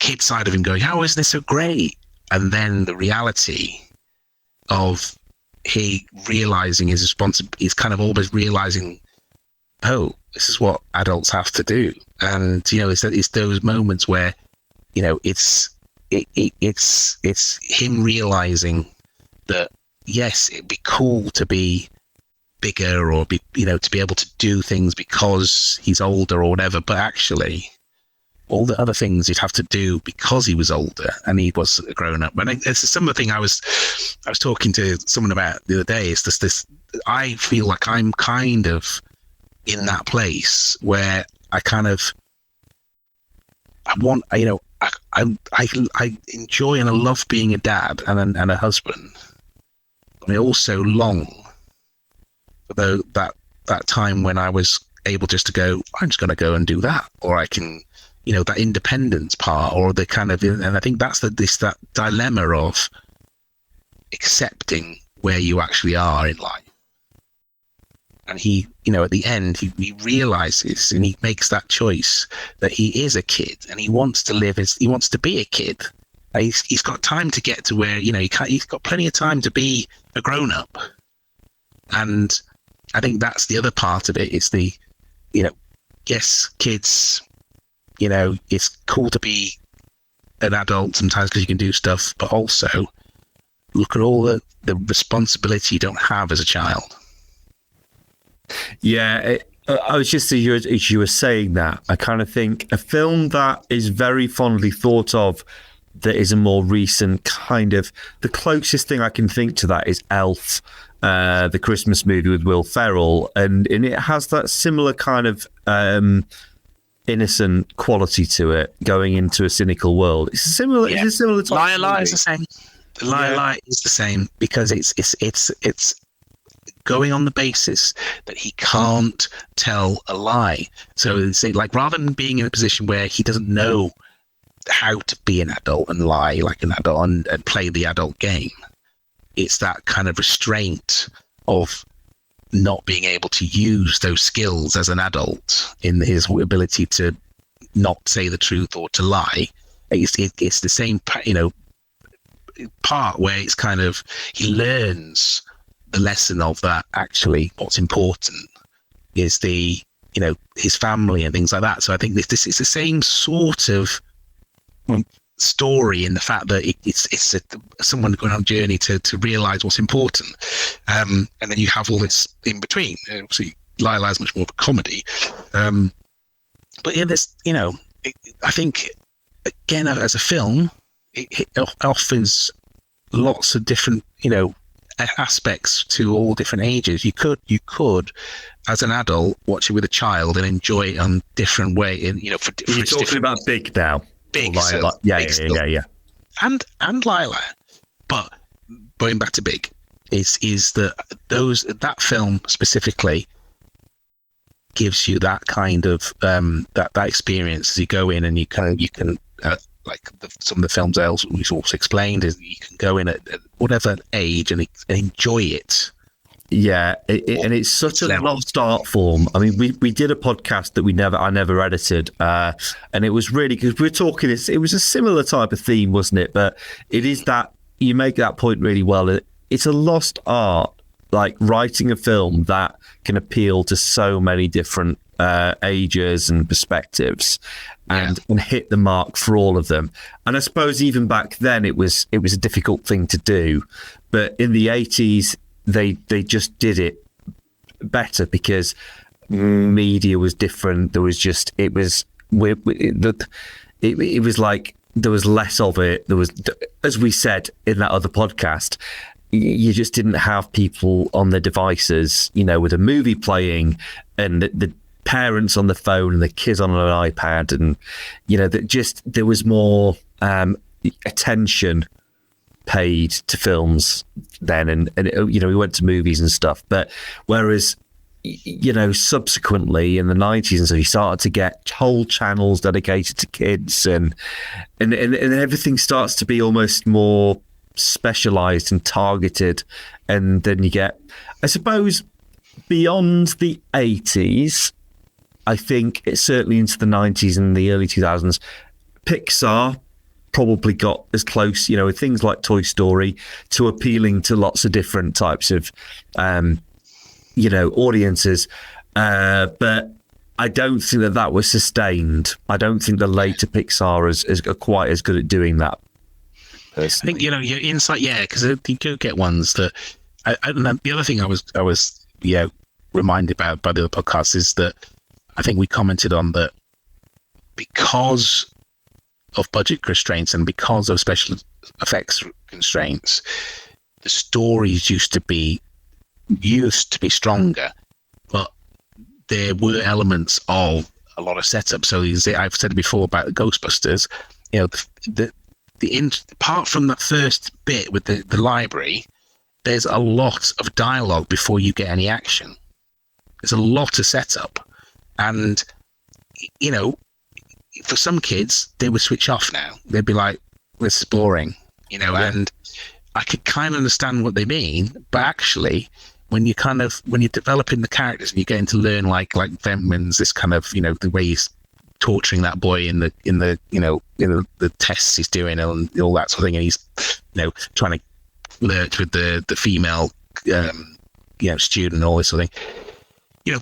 kid side of him going, "How is this so great?" And then the reality of he realizing his responsibility, he's kind of always realizing, oh, this is what adults have to do. And it's those moments where it's him realizing that yes, it'd be cool to be bigger or be to be able to do things because he's older or whatever, but actually all the other things he'd have to do because he was older and he was a grown up. And it's some of the thing I was talking to someone about the other day. Is this I feel like I'm kind of in that place where I enjoy and I love being a dad and a husband, but I also long for that time when I was able just to go, I'm just going to go and do that, or I can, that independence part, or the kind of, and I think that's that dilemma of accepting where you actually are in life. And he, at the end, he realizes and he makes that choice that he is a kid and he wants to be a kid. He's got time to get to where, he's got plenty of time to be a grown up. And I think that's the other part of it. It's the, yes, kids, it's cool to be an adult sometimes because you can do stuff, but also look at all the responsibility you don't have as a child. Yeah, I was just, as you were saying that, I kind of think a film that is very fondly thought of that is a more recent kind of, the closest thing I can think to that is Elf, the Christmas movie with Will Ferrell, and it has that similar kind of innocent quality to it, going into a cynical world. It's a similar type of movie. Is the same. Lie is the same because it's going on the basis that he can't tell a lie. So it's like, rather than being in a position where he doesn't know how to be an adult and lie like an adult and play the adult game, it's that kind of restraint of not being able to use those skills as an adult in his ability to not say the truth or to lie. It's the same, part where it's kind of, he learns the lesson of that actually what's important is the, his family and things like that. So I think this is the same sort of story in the fact that it's someone going on a journey to realize what's important, and then you have all this in between. Obviously Lila is much more of a comedy, but yeah, this, I think again as a film it offers lots of different aspects to all different ages. You could as an adult watch it with a child and enjoy it on different way you're talking about Big now. Big, yeah. And Lila, but going back to Big, is that film specifically gives you that kind of that experience as you go in and you can like some of the films we've also explained, is that you can go in at whatever age and enjoy it. Yeah, and it's such a lost art form. I mean, we did a podcast that I never edited, and it was really, because we were talking. It was a similar type of theme, wasn't it? But it is that you make that point really well. It's a lost art, like writing a film that can appeal to so many different ages and perspectives, and hit the mark for all of them. And I suppose even back then it was a difficult thing to do, but in the 80s. They just did it better because media was different. There was just it was like there was less of it. There was, as we said in that other podcast, you just didn't have people on their devices, with a movie playing and the parents on the phone and the kids on an iPad, and there was more attention paid to films then, and we went to movies and stuff. But whereas subsequently in the 90s and so, you started to get whole channels dedicated to kids, and everything starts to be almost more specialized and targeted. And then you get, I suppose, beyond the 80s, I think it's certainly into the 90s and the early 2000s, Pixar probably got as close, with things like Toy Story, to appealing to lots of different types of, audiences. But I don't think that was sustained. I don't think the later Pixar is quite as good at doing that. Personally. I think, your insight, because you do get ones that, and the other thing I was reminded about by the other podcast is that I think we commented on that because of budget constraints and because of special effects constraints, the stories used to be stronger, but there were elements of a lot of setup. So I've said it before about the Ghostbusters, apart from that first bit with the library, there's a lot of dialogue before you get any action. There's a lot of setup, and for some kids, they would switch off now. They'd be like, this is boring, and I could kind of understand what they mean, but actually, when you're developing the characters and you're getting to learn like Venkman's this kind of, the way he's torturing that boy in the tests he's doing and all that sort of thing, and he's, trying to flirt with the female, student and all this sort of thing. You're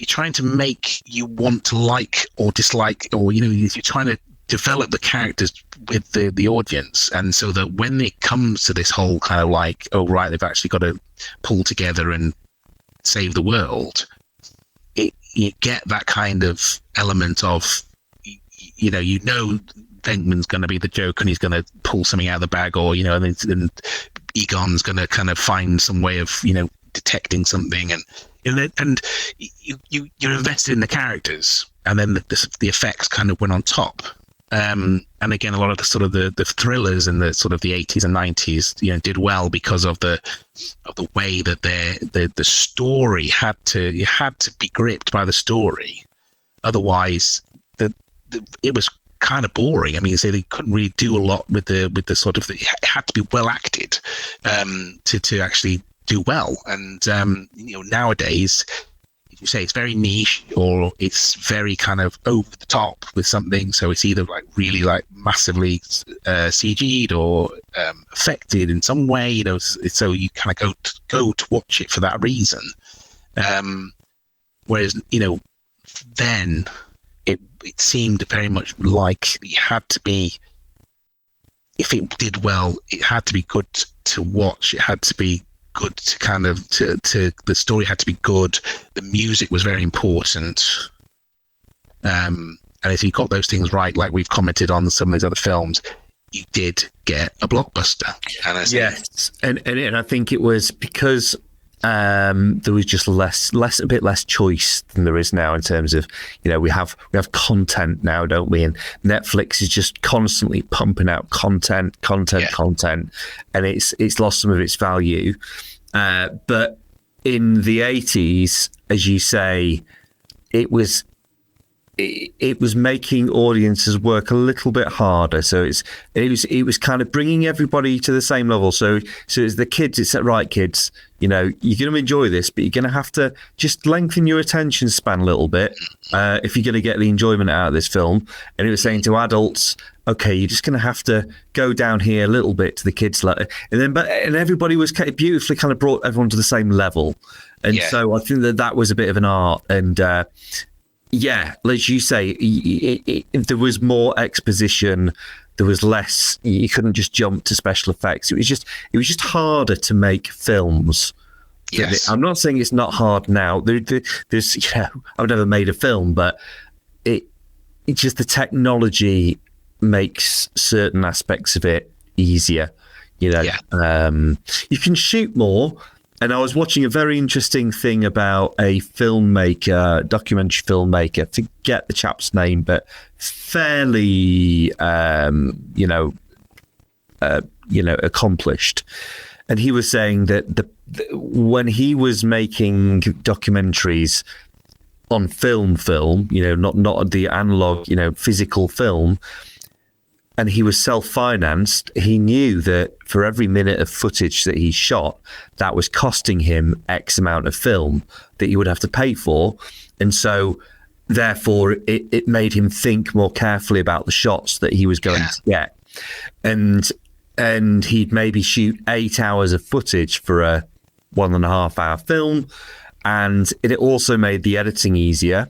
trying to make you want to like or dislike, or you're trying to develop the characters with the audience, and so that when it comes to this whole kind of like, oh right, they've actually got to pull together and save the world, you get that kind of element of Venkman's going to be the joke and he's going to pull something out of the bag, or and Egon's going to kind of find some way of detecting something, and you're invested in the characters, and then the effects kind of went on top. And again, a lot of the sort of the thrillers in the sort of the 80s and 90s, did well because of the way that the story had to be gripped by the story. Otherwise, it was kind of boring. I mean, so they couldn't really do a lot with the sort of, it had to be well acted to actually do well. And nowadays, if you say it's very niche or it's very kind of over the top with something, so it's either like really like massively CG'd or affected in some way, so you kind of go to watch it for that reason. Whereas then it seemed very much like it had to be, if it did well, it had to be good to watch. It had to be good to kind of to the story had to be good. The music was very important, and if you got those things right, like we've commented on some of these other films, you did get a blockbuster. And I think it was because there was just a bit less choice than there is now in terms of, we have content now, don't we? And Netflix is just constantly pumping out content, and it's lost some of its value. But in the 80s, as you say, it was it was making audiences work a little bit harder. So it was kind of bringing everybody to the same level. So it's the kids. It's like, right, kids, you're going to enjoy this, but you're going to have to just lengthen your attention span a little bit if you're going to get the enjoyment out of this film. And it was saying to adults, okay, you're just going to have to go down here a little bit to the kids level. And everybody was beautifully kind of brought everyone to the same level. And so I think that was a bit of an art. And yeah, as you say, there was more exposition. There was less. You couldn't just jump to special effects. It was just harder to make films. Yes. I'm not saying it's not hard now. There's I've never made a film, but it's just the technology makes certain aspects of it easier. You can shoot more. And I was watching a very interesting thing about a filmmaker, documentary filmmaker, forget the chap's name, but fairly, accomplished. And he was saying that when he was making documentaries on film, not the analog, physical film, and he was self-financed, he knew that for every minute of footage that he shot, that was costing him X amount of film that he would have to pay for. And so, therefore, it made him think more carefully about the shots that he was going to get. And he'd maybe shoot 8 hours of footage for a 1.5 hour film. And it also made the editing easier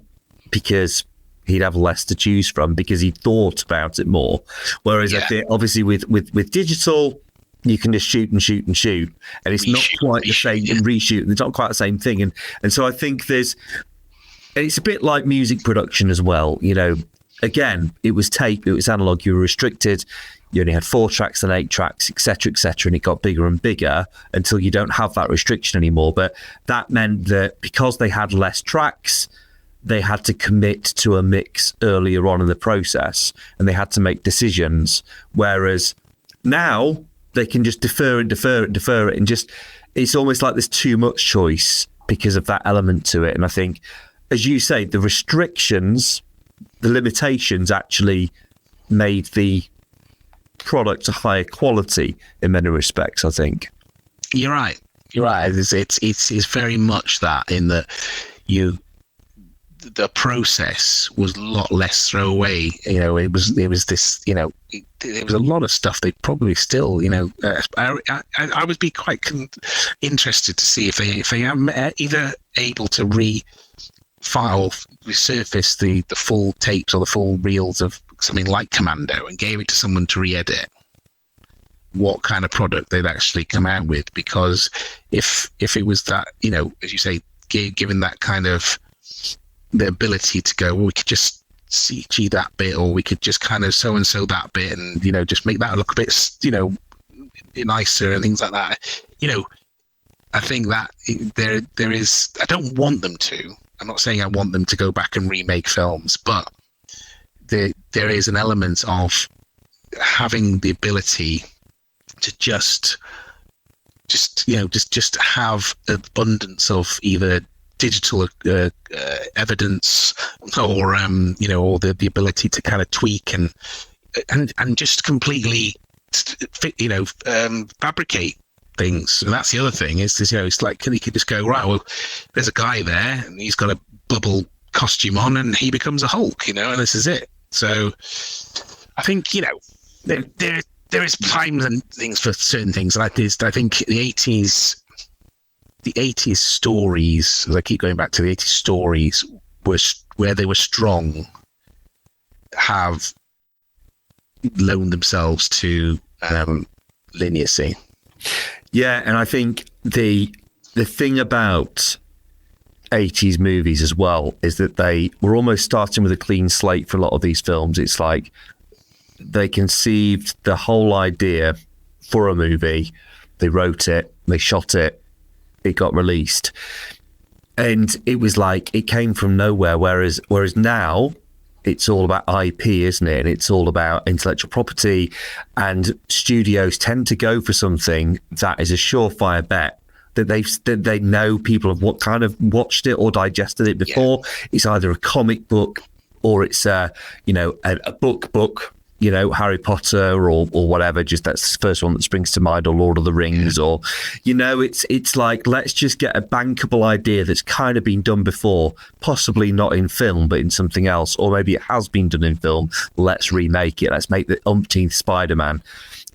because he'd have less to choose from because he thought about it more. Whereas I think obviously with digital, you can just shoot and shoot and shoot, and it's not quite the same. And reshoot, and it's not quite the same thing. And so I think it's a bit like music production as well. Again, it was tape, it was analog. You were restricted. You only had 4 tracks and 8 tracks, etc., and it got bigger and bigger until you don't have that restriction anymore. But that meant that because they had less tracks, they had to commit to a mix earlier on in the process, and they had to make decisions. Whereas now they can just defer it, and just it's almost like there's too much choice because of that element to it. And I think, as you say, the restrictions, the limitations actually made the product a higher quality in many respects, I think. You're right. It's very much that, in that the process was a lot less throwaway. It was this, there was a lot of stuff they probably still, I would be quite interested to see if they are either able to resurface the full tapes or the full reels of something like Commando and gave it to someone to re-edit, what kind of product they'd actually come out with. Because if it was that, as you say, given that kind of the ability to go, well, we could just CG that bit, or we could just kind of so and so that bit, and just make that look a bit nicer and things like that. I think that there is. I don't want them to. I'm not saying I want them to go back and remake films, but there is an element of having the ability to just have abundance of either digital evidence or or the ability to kind of tweak and just completely fabricate things. And that's the other thing is this, it's like you could just go, right, well, there's a guy there and he's got a bubble costume on and he becomes a Hulk, and this is it. So I think there is times and things for certain things. And I think the 80s stories, as I keep going back to the 80s stories, where they were strong, have loaned themselves to leniency. Yeah, and I think the thing about 80s movies as well is that they were almost starting with a clean slate for a lot of these films. It's like they conceived the whole idea for a movie, they wrote it, they shot it, it got released, and it was like it came from nowhere. Whereas now it's all about IP, isn't it? And it's all about intellectual property, and studios tend to go for something that is a surefire bet that they know people have what kind of watched it or digested it before. Yeah. It's either a comic book or it's a book, Harry Potter or whatever. Just that's the first one that springs to mind, or Lord of the Rings, or it's like, let's just get a bankable idea that's kind of been done before, possibly not in film but in something else, or maybe it has been done in film. Let's remake it. Let's make the umpteenth Spider-Man.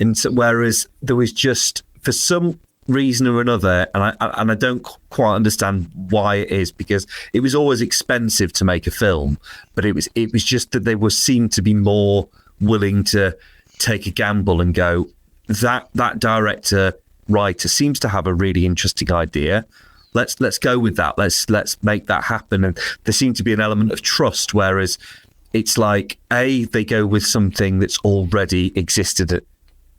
And so, whereas there was just, for some reason or another, and I don't quite understand why it is, because it was always expensive to make a film, but it was just that they seemed to be more willing to take a gamble and go, that director writer seems to have a really interesting idea. Let's go with that. Let's make that happen. And there seemed to be an element of trust, whereas it's like, they go with something that's already existed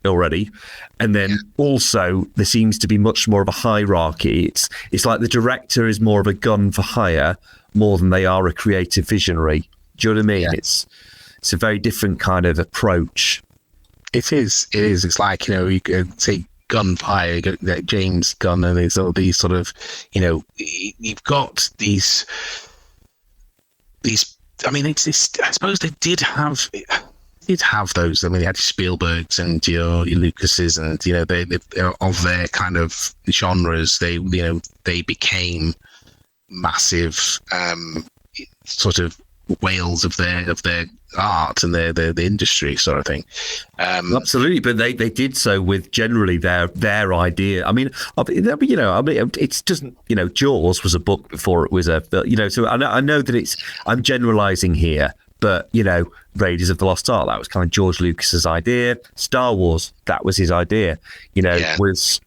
already, and then also there seems to be much more of a hierarchy. It's like the director is more of a gun for hire more than they are a creative visionary. Do you know what I mean? Yeah. It's a very different kind of approach. It is. It's like, you could say gunfire, you got James Gunn, and there's all these sort of, you've got these. I mean, I suppose they did have those. I mean, they had Spielbergs and your Lucases, and they of their kind of genres. They became massive sort of whales of their art and their industry, sort of thing. Absolutely, but they did so with generally their idea. I mean, it's just Jaws was a book before it was a So I know that I'm generalizing here, but Raiders of the Lost Ark, that was kind of George Lucas's idea. Star Wars, that was his idea.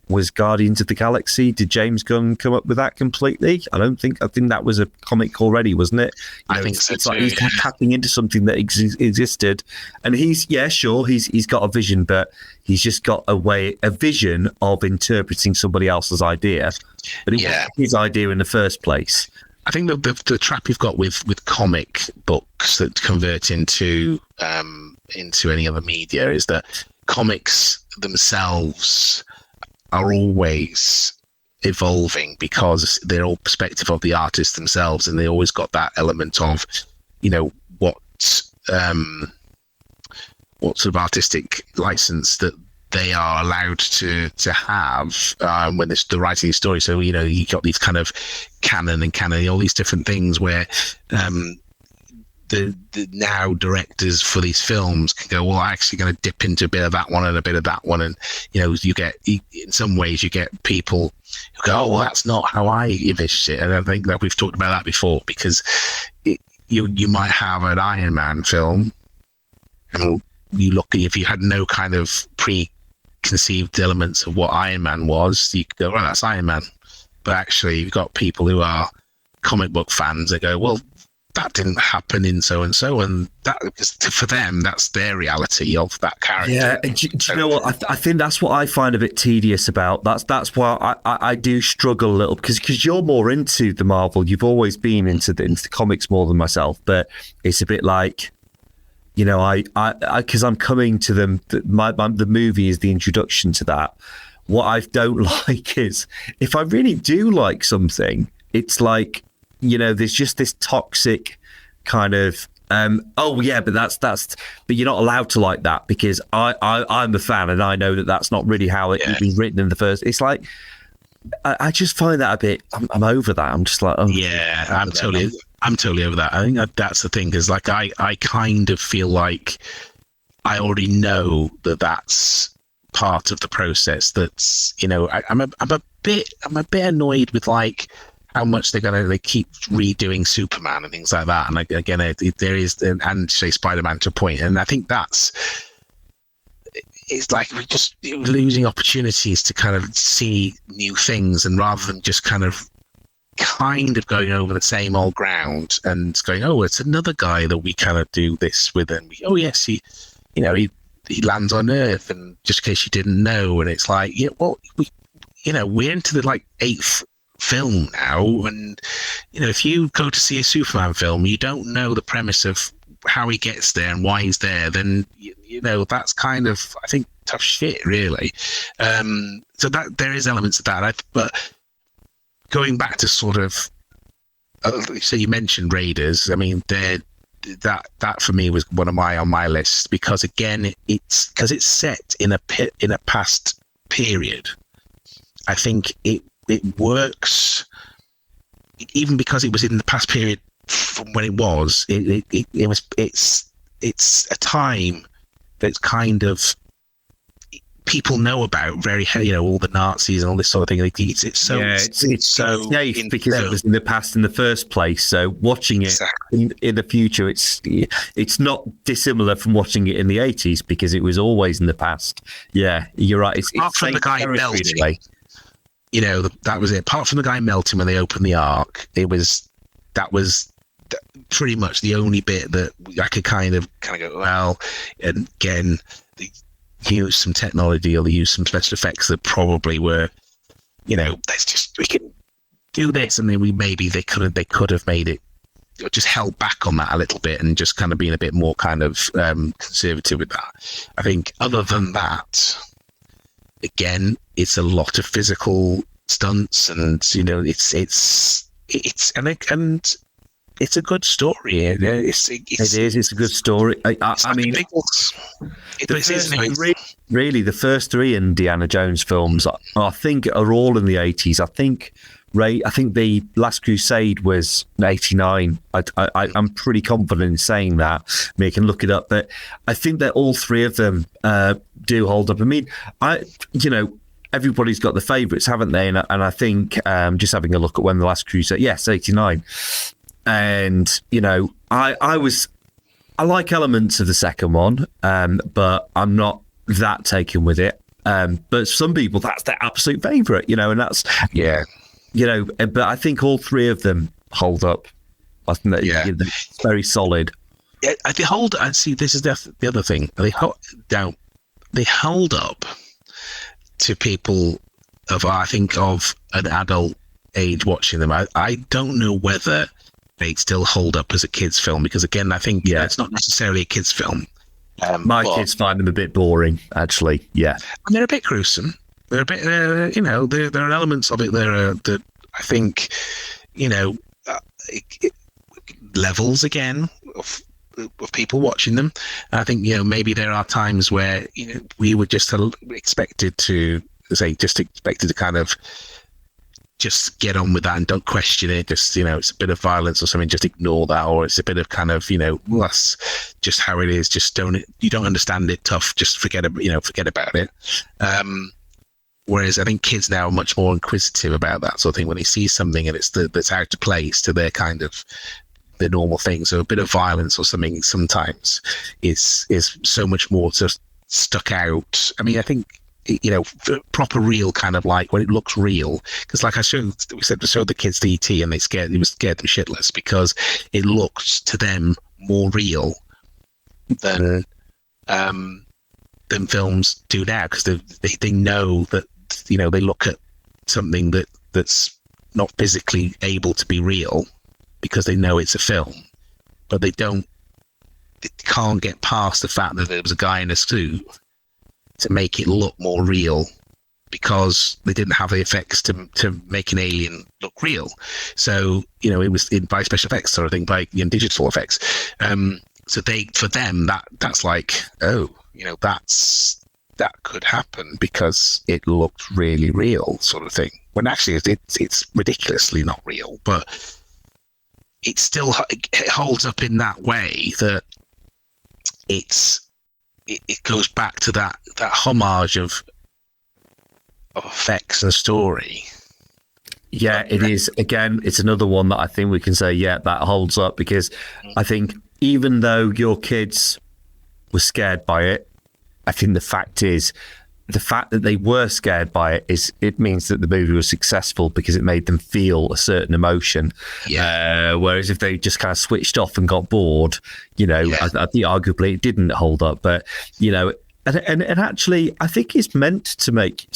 Was Guardians of the Galaxy, did James Gunn come up with that completely? I think that was a comic already, wasn't it? I think so it's too. Like he's tapping into something that existed, and he's got a vision, but he's just got a vision of interpreting somebody else's idea, but it wasn't his idea in the first place. I think the trap you've got with comic books that convert into any other media is that comics themselves are always evolving, because they're all perspective of the artist themselves, and they always got that element of what sort of artistic license that they are allowed to have when they're writing a story. So you got these kind of canon, all these different things where the now directors for these films can go, well, I'm actually going to dip into a bit of that one and a bit of that one, and you get, in some ways, you get people who go, oh, well, that's not how I envisaged it. And I think that we've talked about that before, because you might have an Iron Man film, and you look, if you had no kind of preconceived elements of what Iron Man was, you could go, well, that's Iron Man. But actually, you've got people who are comic book fans that go, well, that didn't happen in so and so, and that, because for them, that's their reality of that character. Yeah, do you know what? I think that's what I find a bit tedious about. That's why I do struggle a little, because you're more into the Marvel. You've always been into the comics more than myself, but it's a bit like, because I'm coming to them. The movie is the introduction to that. What I don't like is, if I really do like something, it's like, there's just this toxic kind of, but you're not allowed to like that, because I'm a fan and I know that that's not really how it was written in the first. It's like, I just find that a bit, I'm over that. I'm just like, oh yeah, I'm totally over that. I think that's the thing, is like, I kind of feel like I already know that that's part of the process. That's, I'm a bit annoyed with like how much they keep redoing Superman and things like that. And again, there is, and say Spider-Man to a point, and I think it's like we're just losing opportunities to kind of see new things, and rather than just kind of going over the same old ground and going, oh, it's another guy that we kind of do this with, and he lands on Earth, and just in case you didn't know, and it's like, we're into the like 8th film now, and if you go to see a Superman film, you don't know the premise of how he gets there and why he's there, then that's kind of, I think, tough shit, really. So that there is elements of that, but going back to sort of, so you mentioned Raiders. I mean, they're that for me was one of on my list, because again, it's set in a past period. I think it works, even because it was in the past period from when it was. It's a time that's kind of people know about very, all the Nazis and all this sort of thing. It's so safe because it was in the past in the first place. So watching it in the future, it's not dissimilar from watching it in the 80s because it was always in the past. Yeah, you're right. It's from the guy melting. That was it. Apart from the guy melting when they opened the Ark, that was pretty much the only bit that I could kind of go, well, and again, they used some technology or they used some special effects that probably were, we can do this, and then they could have made it, or just held back on that a little bit and just kind of being a bit more kind of conservative with that. I think other than that, again, it's a lot of physical stunts, and it's a good story. It's a good story. I mean, the first three Indiana Jones films, I think, are all in the 80s. I think the Last Crusade was 89. I'm pretty confident in saying that. I mean, I can look it up, but I think that all three of them do hold up. I mean, everybody's got the favourites, haven't they? And I think just having a look at when the Last Crusade, yes, 89. And I like elements of the second one, but I'm not that taken with it. But some people, that's their absolute favourite, and that's but I think all three of them hold up. I think that they're very solid. Yeah, they hold. I see. This is the other thing. They hold up to people of an adult age watching them. I don't know whether they still hold up as a kids film, because again, I think it's not necessarily a kids film. My kids find them a bit boring, actually. Yeah, and they're a bit gruesome. They're a bit, there are elements of it there that I think, levels again of people watching them. And I think maybe there are times where we were just expected to kind of just get on with that and don't question it. Just it's a bit of violence or something, just ignore that, or it's a bit of kind of well, that's just how it is. Just you don't understand it. Tough. Just forget about it. Whereas I think kids now are much more inquisitive about that sort of thing. When they see something and that's out of place to their kind of the normal thing, so a bit of violence or something sometimes is so much more just stuck out. I mean, I think proper real, kind of like when it looks real, because like we showed the kids the ET and it scared them shitless because it looked to them more real than films do now, because they know that they look at something that's not physically able to be real because they know it's a film, but they can't get past the fact that there was a guy in a suit to make it look more real, because they didn't have the effects to make an alien look real. So it was by special effects sort of thing, by digital effects. So for them that's like, that could happen because it looked really real, sort of thing. When actually it's ridiculously not real, but it still holds up in that way that it goes back to that homage of effects and story. Yeah, it is. Again, it's another one that I think we can say, that holds up, because I think even though your kids were scared by it, I think the fact that they were scared by it means that the movie was successful because it made them feel a certain emotion. Yeah. Whereas if they just kind of switched off and got bored, I think arguably it didn't hold up. But and actually, I think it's meant to make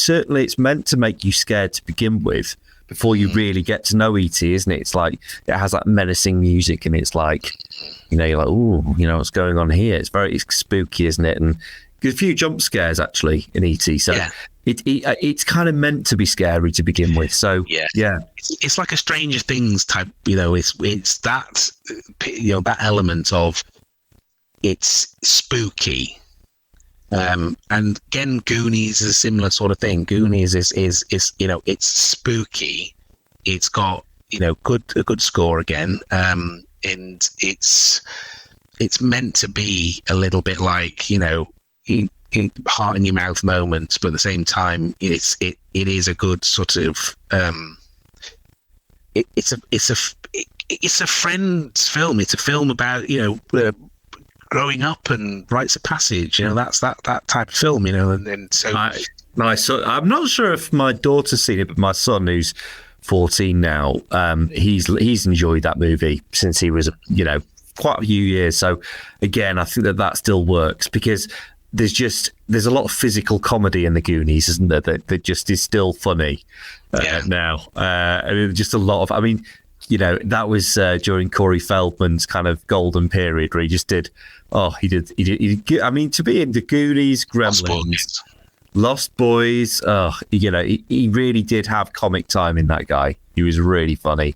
you scared to begin with before you really get to know ET, isn't it? It's like it has that menacing music, and it's like, you're like, ooh, what's going on here? It's very spooky, isn't it? And a few jump scares actually in E.T. So Yeah. it's kind of meant to be scary to begin with. So yeah. It's like a Stranger Things type. It's that that element of it's spooky. And again, Goonies is a similar sort of thing. Goonies is it's spooky. It's got a good score again. And it's meant to be a little bit like heart in your mouth moments, but at the same time, it is a good sort of it's a friend's film. It's a film about growing up and rites of passage. That's that type of film. And so I'm not sure if my daughter's seen it, but my son, who's 14 now, he's enjoyed that movie since he was quite a few years. So again, I think that still works because there's a lot of physical comedy in the Goonies, isn't there? That just is still funny now. Just a lot of, that was during Corey Feldman's kind of golden period where he just did. He did. To be in the Goonies, Gremlins, Lost Boys. He really did have comic time in that guy. He was really funny.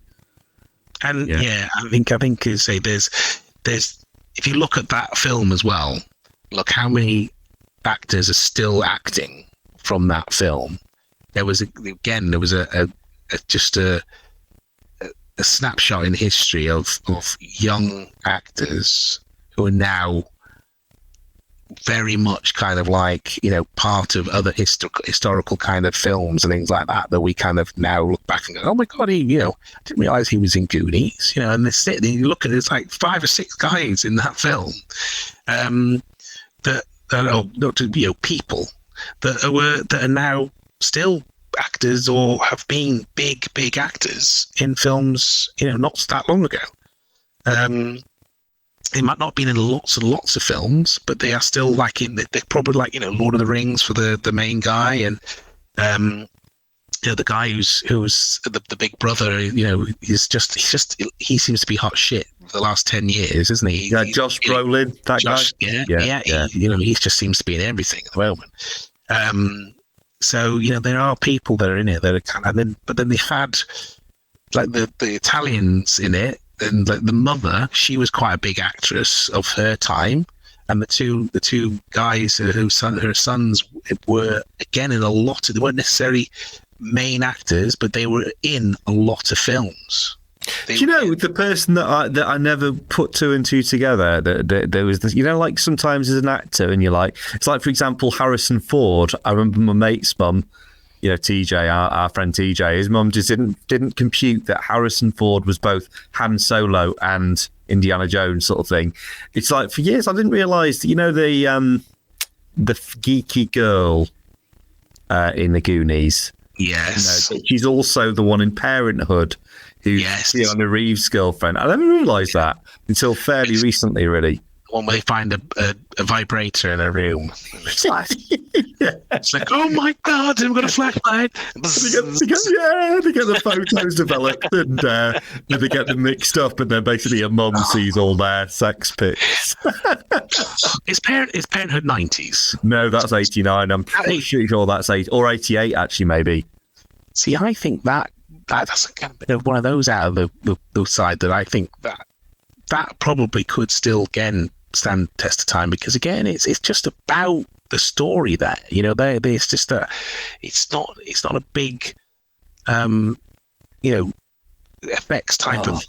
And I think you say there's if you look at that film as well, look how many actors are still acting from that film. There was just a snapshot in history of young actors who are now very much kind of like part of other historical kind of films and things like that we kind of now look back and go, oh my god, I didn't realize he was in Goonies, and you look at it, it's like 5 or 6 guys in that film people that are now still actors or have been big actors in films not that long ago. They might not have been in lots and lots of films, but they are still they're probably like Lord of the Rings for the main guy, and the guy who's the big brother, he seems to be hot shit for the last 10 years, isn't he? Yeah, Josh Brolin, that guy. He just seems to be in everything at the moment. So there are people that are in it that are kind of, but then they've had like the Italians in it. And like the mother, she was quite a big actress of her time, and the two guys her sons were again in a lot of. They weren't necessarily main actors, but they were in a lot of films. The person that I never put 2 and 2 together? There was this, like sometimes as an actor, and you're like, it's like for example Harrison Ford. I remember my mate's mum. TJ, our friend TJ, his mum just didn't compute that Harrison Ford was both Han Solo and Indiana Jones sort of thing. It's like for years I didn't realise that, the geeky girl in the Goonies. Yes. She's also the one in Parenthood who's Keanu Reeves' girlfriend. I never realised that until fairly recently, really. One where they find a vibrator in a room. It's like, oh my god, I've got a flashlight. They get the photos developed and they get them mixed up, and then basically your mum sees all their sex pics. Is Parenthood 90s? No, that's 89. I'm pretty sure that's 8 or 88 actually, maybe. See, I think that's kind of one of those out of the side that I think that probably could still again stand test of time, because again it's just about the story that it's just it's not a big effects type of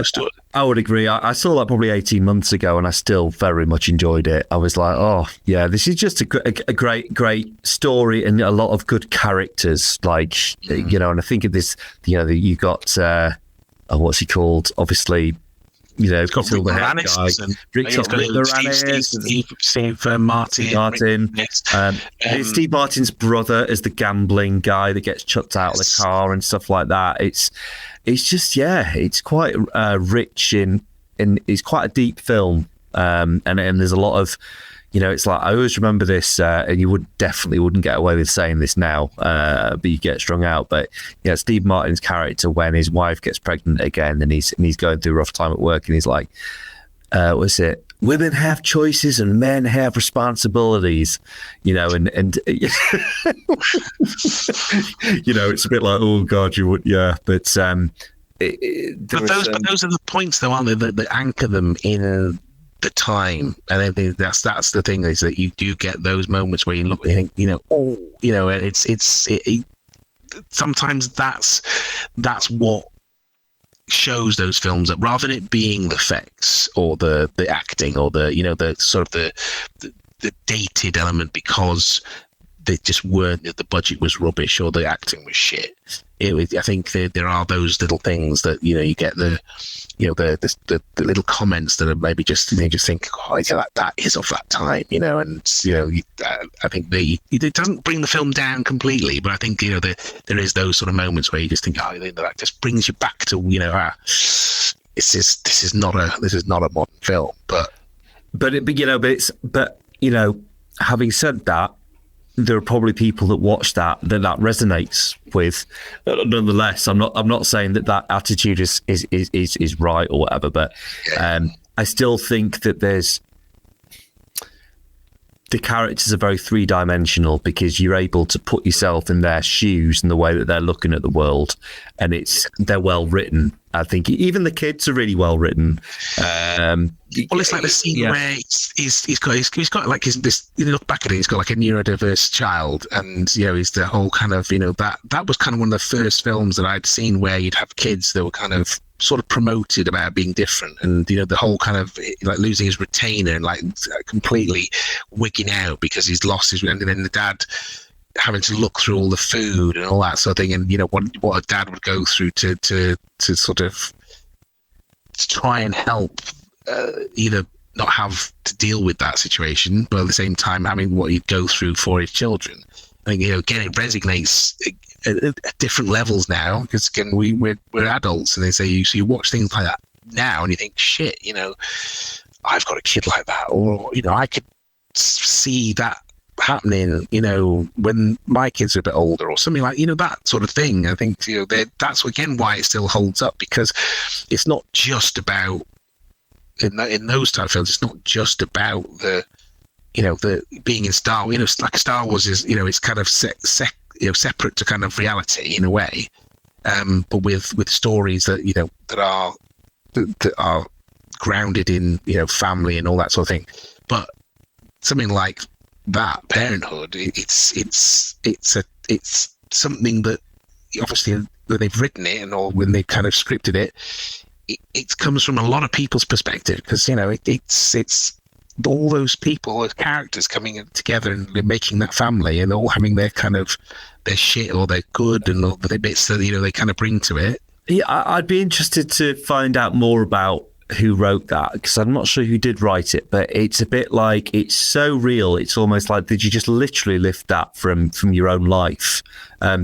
story. I would agree. I saw that probably 18 months ago and I still very much enjoyed it. I was like, oh yeah, this is just a great story and a lot of good characters, like and I think of this, you got what's he called, obviously, it's got Rick Moranis and Steve Martin. Steve Martin's brother is the gambling guy that gets chucked out of the car and stuff like that. It's just it's quite rich in it's quite a deep film, and there's a lot of it's like I always remember this, and you definitely wouldn't get away with saying this now, but you get strung out. But Steve Martin's character, when his wife gets pregnant again, and he's going through a rough time at work, and he's like, "What's it? women have choices and men have responsibilities, you know, and you know, it's a bit like, oh God, you would, yeah, but those are the points, though, aren't they? That anchor them in the time, and I think that's the thing, is that you do get those moments where you look and you think, you know, oh, you know, and it's sometimes that's what shows those films up, rather than it being the effects or the acting or the, you know, the sort of the dated element, because they just weren't, the budget was rubbish or the acting was shit. I think there are those little things that, you know, you get the little comments that are maybe just, you know, just think, oh, yeah, that is of that time, you know, and, you know, I think it doesn't bring the film down completely, but I think, you know, there is those sort of moments where you just think, oh, that just brings you back to, you know, this is not a modern film, but you know, having said that, there are probably people that watch that resonates with. Nonetheless, I'm not saying that attitude is right or whatever, but I still think that the characters are very three-dimensional, because you're able to put yourself in their shoes and the way that they're looking at the world, and they're well written. I think even the kids are really well written. Well, it's like the scene where he's got like this. You look back at it, he's got like a neurodiverse child, and, you know, he's the whole kind of, you know, that was kind of one of the first films that I'd seen where you'd have kids that were kind of sort of promoted about being different, and, you know, the whole kind of like losing his retainer and like completely wigging out because he's lost his, and then the dad having to look through all the food and all that sort of thing, and, you know, what a dad would go through to sort of try and help either not have to deal with that situation, but at the same time having what he'd go through for his children. I think, you know, again, it resonates at different levels now, because again, we're adults, and they say you watch things like that now and you think, shit, you know, I've got a kid like that, or, you know, I could see that happening, you know, when my kids are a bit older or something, like, you know, that sort of thing. I think, you know, that's again why it still holds up, because it's not just about in those type of films, it's not just about the, you know, the being in Star Wars. You know, like Star Wars is, you know, it's kind of separate to kind of reality in a way, but with stories that, you know, that are grounded in, you know, family and all that sort of thing. But something like that, Parenthood, it's something that obviously when they've written it or when they've kind of scripted it, it comes from a lot of people's perspective, because, you know, it's all those people, those characters coming together and making that family, and all having their kind of their shit or their good and all the bits that, you know, they kind of bring to it. Yeah, I'd be interested to find out more about who wrote that, because I'm not sure who did write it, but it's a bit like, it's so real. It's almost like, did you just literally lift that from your own life?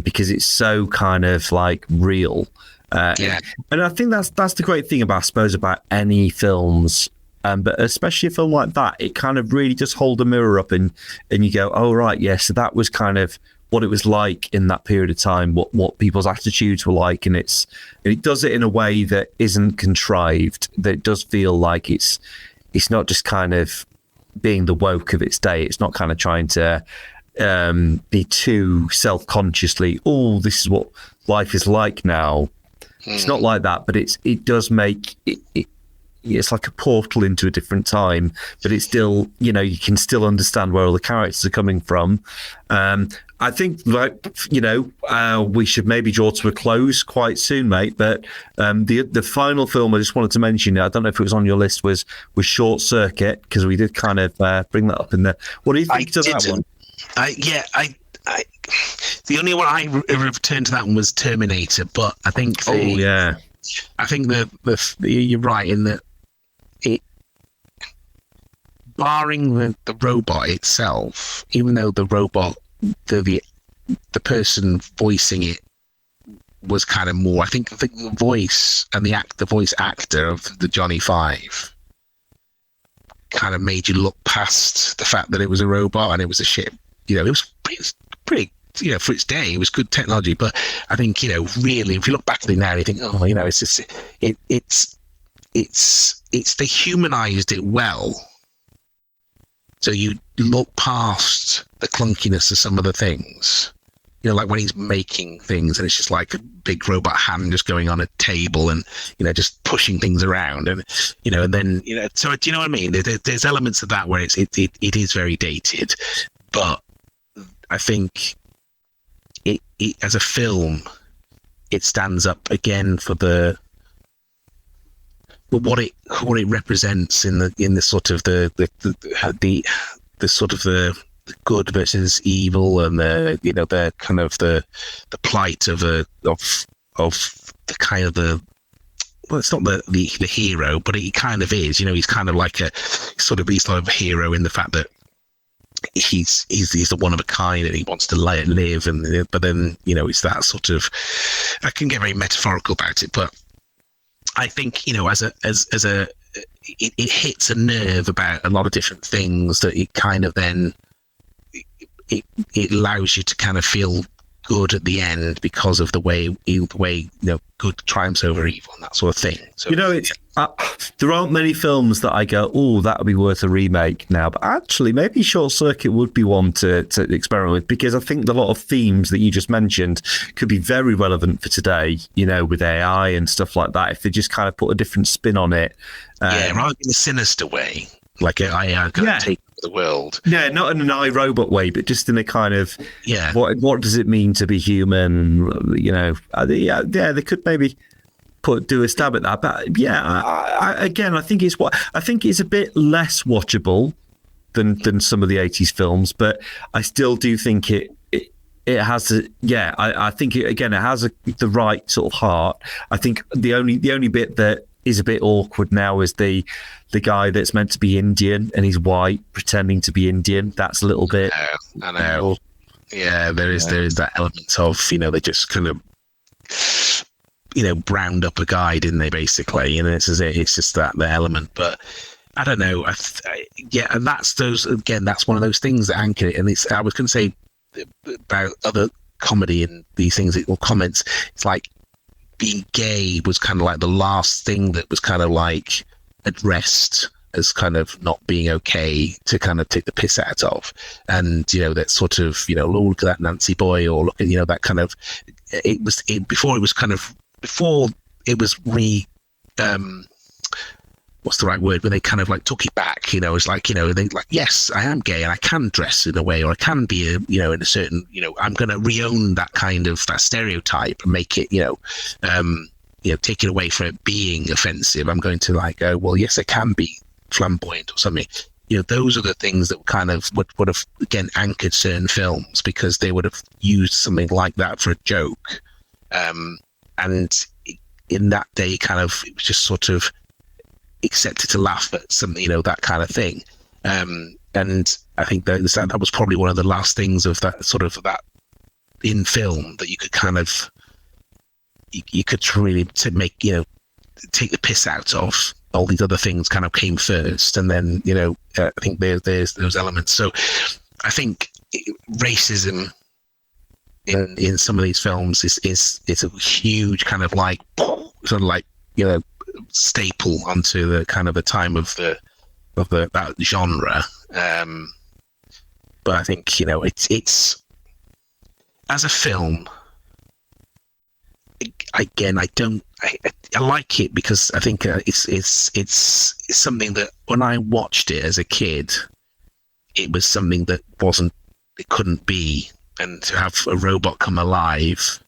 Because it's so kind of like real. Yeah. And I think that's the great thing about, I suppose, about any films, but especially a film like that, it kind of really just hold a mirror up and you go, oh, right, yeah, so that was kind of what it was like in that period of time, what people's attitudes were like, and it does it in a way that isn't contrived, that it does feel like it's not just kind of being the woke of its day. It's not kind of trying to be too self-consciously, oh, this is what life is like now. It's not like that, but it does make it. It's like a portal into a different time, but it's still, you know, you can still understand where all the characters are coming from. I think, like, you know, we should maybe draw to a close quite soon, mate. But the final film I just wanted to mention, I don't know if it was on your list, was Short Circuit, because we did kind of bring that up in there. What do you think of that one? The only one I returned to that one was Terminator, but I think I think you're right in that it, barring the robot itself, even though the robot, the person voicing it was kind of more, I think the voice and the voice actor of the Johnny Five kind of made you look past the fact that it was a robot and it was a ship. You know, it was pretty, you know, for its day, it was good technology. But I think, you know, really, if you look back at it now, you think, oh, you know, it's just, it's they humanized it well. So you look past the clunkiness of some of the things, like when he's making things and it's just like a big robot hand just going on a table and, just pushing things around and, and then, so do you know what I mean? There's elements of that where it is very dated, but I think it as a film, it stands up again for what it represents in the sort of the sort of the good versus evil and the kind of the plight of the kind of the, well, it's not the hero, but he kind of is. He's kind of like he's sort of a hero in the fact that he's the one of a kind and he wants to live, and but then it's that sort of, I can get very metaphorical about it, but I think it hits a nerve about a lot of different things that it kind of then it allows you to kind of feel good at the end because of the way good triumphs over evil and that sort of thing. So there aren't many films that I go, oh, that would be worth a remake now, but actually maybe Short Circuit would be one to experiment with, because I think a lot of themes that you just mentioned could be very relevant for today, with AI and stuff like that, if they just kind of put a different spin on it. Rather in a sinister way, like AI going to take the world. Yeah, not in an iRobot way, but just in a kind of, what does it mean to be human? They could maybe do a stab at that. But I think it's a bit less watchable than some of the 80s films, but I still do think it has I think it has the right sort of heart. I think the only bit that is a bit awkward now is the guy that's meant to be Indian and he's white pretending to be Indian. That's a little bit. I know. Yeah, there is that element of they just kind of browned up a guy, didn't they? Basically, and it's just the element. But I don't know. And that's that's one of those things that anchor it. And I was going to say about other comedy and these things or comments. It's like being gay was kind of like the last thing that was kind of like addressed as kind of not being okay to kind of take the piss out of. And that sort of look at that Nancy boy, or look at that kind of before it was what's the right word, when they kind of like took it back, it's like they like, yes, I am gay and I can dress in a way, or I can be in a certain, I'm going to re-own that kind of that stereotype and make it take it away from it being offensive. I'm going to like go, well, yes, I can be flamboyant or something. Those are the things that kind of would have again anchored certain films, because they would have used something like that for a joke, and in that day kind of it was just sort of accepted to laugh at something, that kind of thing. And I think that was probably one of the last things of that sort of that in film that you could kind of you could really to make take the piss out of. All these other things kind of came first, and then I think there's those elements. So I think racism in some of these films is a huge kind of like sort of like staple onto the kind of the time of that genre. But I think it's as a film. Again, I like it because I think it's something that when I watched it as a kid, it was something that it couldn't be, and to have a robot come alive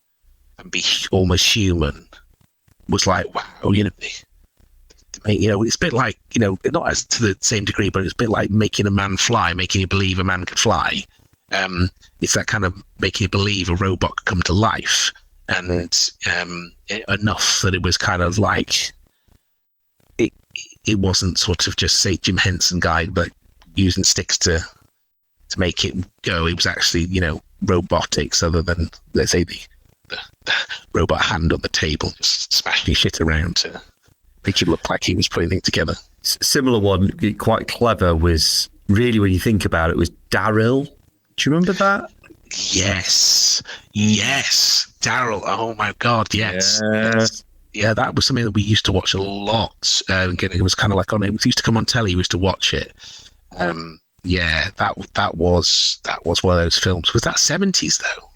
and be almost human was like, wow, it's a bit like not as to the same degree, but it's a bit like making a man fly, making you believe a man could fly. It's that kind of making you believe a robot could come to life. And enough that it was kind of like it wasn't sort of just say Jim Henson guy, but using sticks to make it go. It was actually robotics, other than let's say the robot hand on the table just smashing shit around to make it look like he was putting things together. Similar one, quite clever, was really, when you think about it, was D.A.R.Y.L. Do you remember that? Yes, D.A.R.Y.L. Oh my God, yes. Yeah, that was something that we used to watch a lot. Again, it was kind of like it used to come on telly. We used to watch it. Yeah, that was one of those films. Was that 70s though?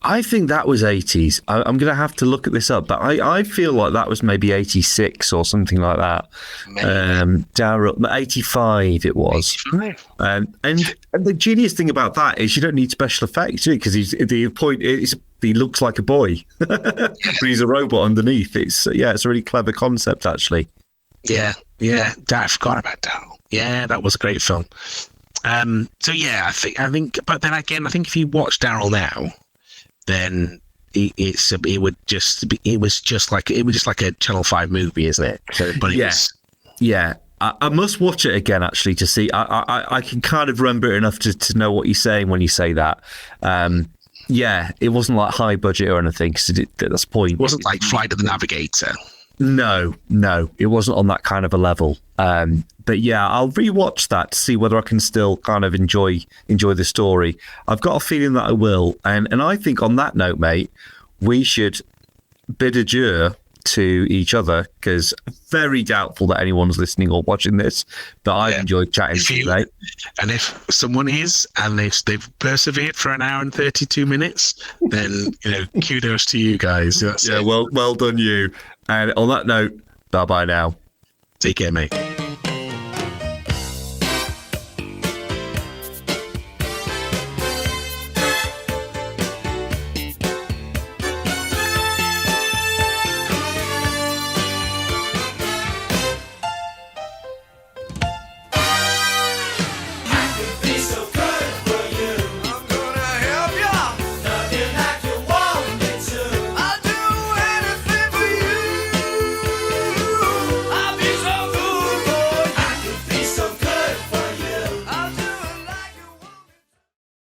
I think that was 80s. I'm going to have to look at this up, but I feel like that was maybe 86 or something like that. D.A.R.Y.L, 85 it was. 85. And the genius thing about that is you don't need special effects, do you? Because the point is he looks like a boy, but he's a robot underneath. It's a really clever concept, actually. Yeah. I forgot about D.A.R.Y.L. Yeah, that was a great film. So yeah, I think, but then again, I think if you watch D.A.R.Y.L now, then it was just like a Channel 5 movie, isn't it? But yeah. I must watch it again actually to see. I can kind of remember it enough to know what you're saying when you say that. Yeah, it wasn't like high budget or anything. Cause that's the point. It wasn't like Flight of the Navigator. No, it wasn't on that kind of a level. But yeah, I'll rewatch that to see whether I can still kind of enjoy the story. I've got a feeling that I will. And I think on that note, mate, we should bid adieu to each other, because very doubtful that anyone's listening or watching this, but I've enjoyed chatting to you, mate. And if someone is, and they've persevered for an hour and 32 minutes, then kudos to you guys. Well done you. And on that note, bye now. Take care, mate.